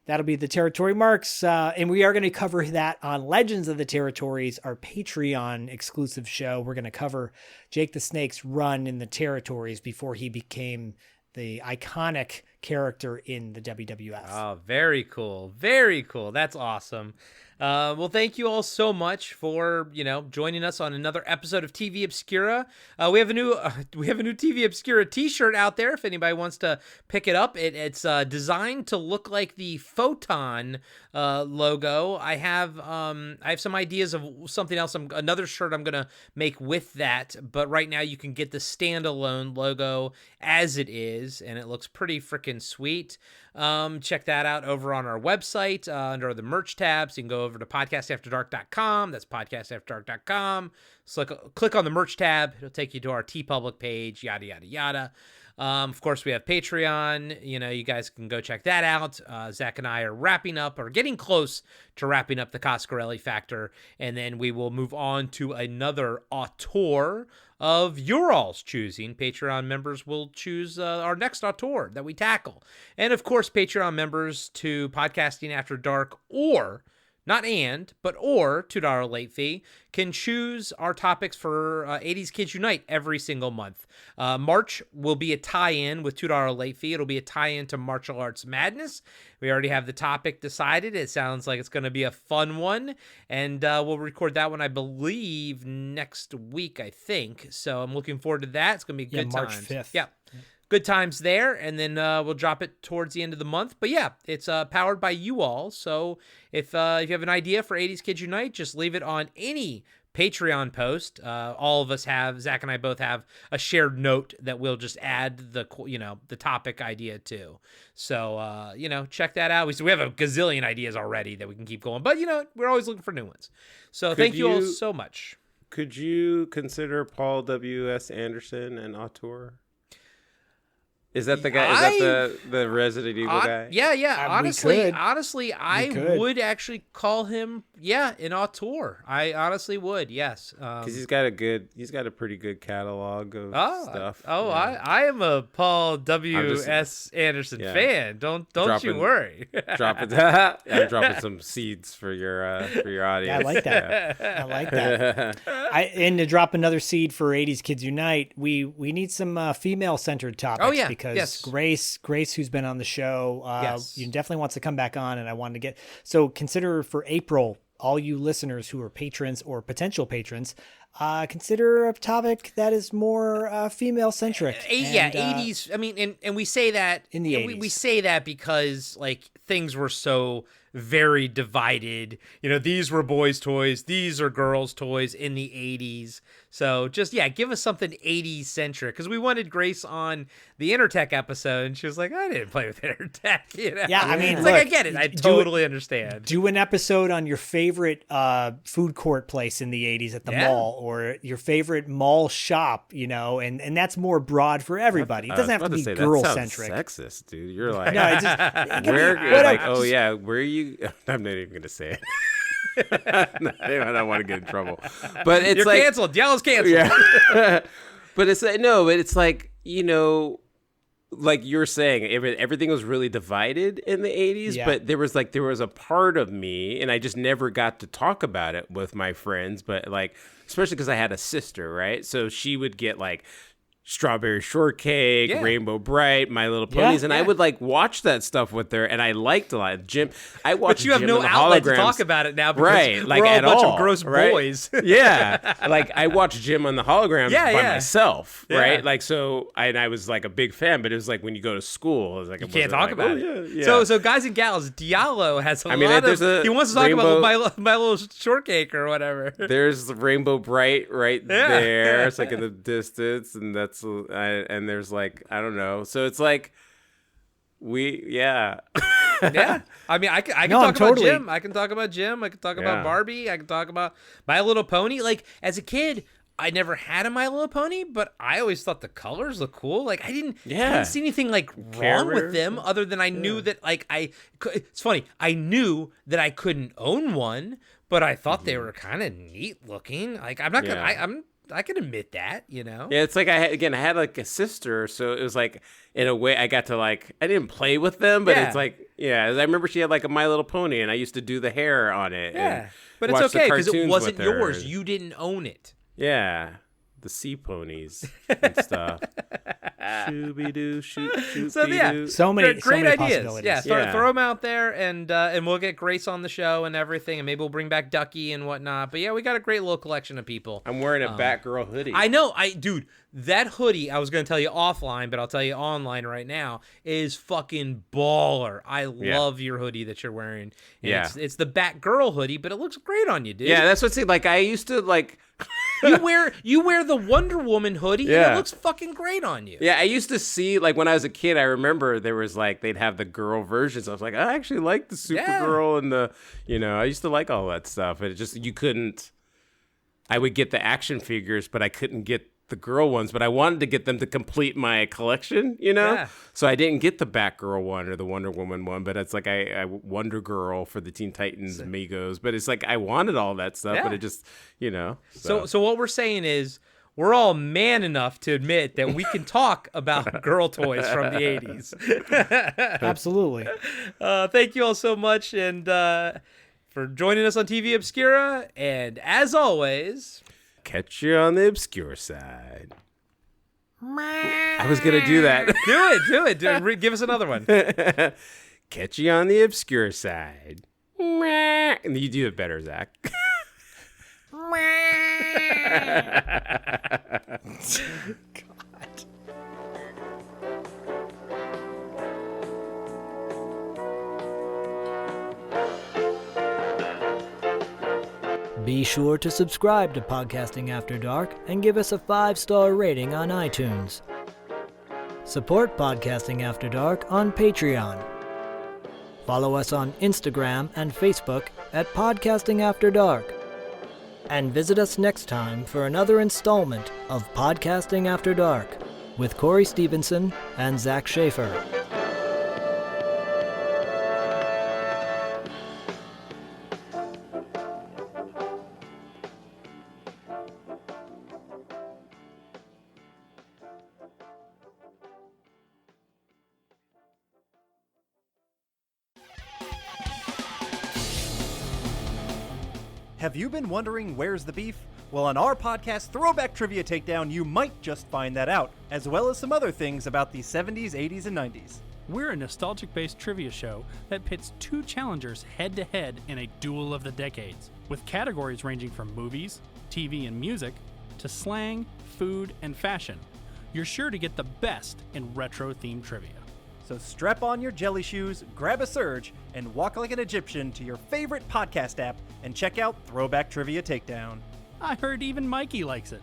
that'll be the Territory Marks. And we are going to cover that on Legends of the Territories, our Patreon exclusive show. We're going to cover Jake the Snake's run in the Territories before he became the iconic character in the WWF. Oh, very cool. Very cool. That's awesome. Well, thank you all so much for, you know, joining us on another episode of TV Obscura. We have a new TV Obscura t-shirt out there if anybody wants to pick it up. It's designed to look like the Photon logo. I have some ideas of something else. Another shirt I'm gonna make with that, but right now you can get the standalone logo as it is, and it looks pretty freaking sweet. Check that out over on our website under the merch tabs. You can go over to podcastafterdark.com. That's podcastafterdark.com. So click on the merch tab. It'll take you to our TeePublic page, yada, yada, yada. Of course, we have Patreon. You know, you guys can go check that out. Zach and I are getting close to wrapping up the Coscarelli Factor, and then we will move on to another auteur of your all's choosing. Patreon members will choose our next auteur that we tackle. And of course, Patreon members to Podcasting After Dark or $2 late fee can choose our topics for 80s Kids Unite every single month. March will be a tie-in with $2 late fee. It'll be a tie-in to Martial Arts Madness. We already have the topic decided. It sounds like it's going to be a fun one. And we'll record that one, I believe, next week, I think. So I'm looking forward to that. It's going to be good March times. 5th. Yeah. Good times there, and then we'll drop it towards the end of the month. But yeah, it's powered by you all. So if you have an idea for 80s Kids Unite, just leave it on any Patreon post. All of us have, Zach and I both have a shared note that we'll just add the topic idea to. So check that out. We have a gazillion ideas already that we can keep going, but we're always looking for new ones. So thank you all so much. Could you consider Paul W.S. Anderson an auteur? Is that the guy? Is that the Resident Evil guy? Yeah. Honestly, I could. would actually call him, an auteur. I honestly would, yes. Because he's got a pretty good catalog of stuff. Oh, yeah. I am a Paul W.S. Anderson fan. Don't you worry. I'm dropping some seeds for your audience. Yeah, I like that. I like that. And to drop another seed for 80s Kids Unite, we need some female-centered topics. Oh, yeah. Because Grace, who's been on the show, definitely wants to come back on, and I wanted to get. So consider for April, all you listeners who are patrons or potential patrons, consider a topic that is more female centric. 80s. I mean, and we say that in the 80s. We say that because things were so very divided. These were boys' toys, these are girls' toys in the 80s. So just, give us something 80s centric, because we wanted Grace on the Intertech episode, and she was like, I didn't play with Intertech. Yeah, I mean, it's I get it. I totally understand. Do an episode on your favorite food court place in the 80s at the mall, or your favorite mall shop, and that's more broad for everybody. It doesn't have to be girl centric. Sexist, dude. You're like, no, it's just where are you? I'm not even gonna say it. I don't want to get in trouble, but it's You're canceled. Diallo's canceled. Yeah. But it's like like you were saying, everything was really divided in the 80s. Yeah. But there was a part of me, and I just never got to talk about it with my friends. But especially because I had a sister, right? So she would get Strawberry Shortcake, Rainbow Bright, My Little Ponies, and I would watch that stuff with her, and I liked a lot. Jim, I watched. But you have Jim no and the outlet to Holograms. talk about it now, because right? we're all at a bunch all, of gross right? boys. Yeah, I watched Jim on the Holograms by myself, Yeah. right? So I was a big fan, but it was when you go to school, it was you can't talk about it. Yeah. So guys and gals, Diallo has he wants to talk Rainbow, about my Little Shortcake or whatever. There's the Rainbow Bright right there. It's in the distance, and and there's I don't know. So it's yeah. I mean, I can talk about Jim. I can talk about Jim. I can talk about Barbie. I can talk about My Little Pony. As a kid, I never had a My Little Pony, but I always thought the colors looked cool. I didn't see anything wrong with them, other than I knew that it's funny. I knew that I couldn't own one, but I thought they were kind of neat looking. I'm not gonna. I can admit that, Yeah, it's I had a sister, so it was in a way I got to I didn't play with them, but it's I remember she had a My Little Pony, and I used to do the hair on it. Yeah, but it's okay because it wasn't yours. You didn't own it. Yeah, the sea ponies and stuff. Shooby-doo, shoot-doo. So many great ideas. Possibilities. Yeah, throw them out there, and we'll get Grace on the show and everything, and maybe we'll bring back Ducky and whatnot. But we got a great little collection of people. I'm wearing a Batgirl hoodie. I know, dude, that hoodie, I was going to tell you offline, but I'll tell you online right now, is fucking baller. I love your hoodie that you're wearing. And it's the Batgirl hoodie, but it looks great on you, dude. Yeah, that's what's I used to you wear the Wonder Woman hoodie, and it looks fucking great on you. Yeah, I used to see when I was a kid. I remember there was they'd have the girl versions. I was I actually like the Supergirl and the I used to like all that stuff. It just you couldn't. I would get the action figures, but I couldn't get the girl ones. But I wanted to get them to complete my collection. So I didn't get the Batgirl one or the Wonder Woman one. But it's I Wonder Girl for the Teen Titans Migos. But it's I wanted all that stuff, but it just So what we're saying is, we're all man enough to admit that we can talk about girl toys from the 80s. Absolutely. Thank you all so much and for joining us on TV Obscura. And as always, Catch you on the obscure side. I was going to do that. do it. Give us another one. Catch you on the obscure side. And you do it better, Zach. Be sure to subscribe to Podcasting After Dark and give us a 5-star rating on iTunes. Support Podcasting After Dark on Patreon. Follow us on Instagram and Facebook at Podcasting After Dark. And visit us next time for another installment of Podcasting After Dark with Corey Stevenson and Zach Schaefer. Have you been wondering where's the beef? Well, on our podcast, Throwback Trivia Takedown, you might just find that out, as well as some other things about the 70s, 80s, and 90s. We're a nostalgic-based trivia show that pits two challengers head-to-head in a duel of the decades, with categories ranging from movies, TV and music, to slang, food, and fashion. You're sure to get the best in retro-themed trivia. So strap on your jelly shoes, grab a surge, and walk like an Egyptian to your favorite podcast app and check out Throwback Trivia Takedown. I heard even Mikey likes it.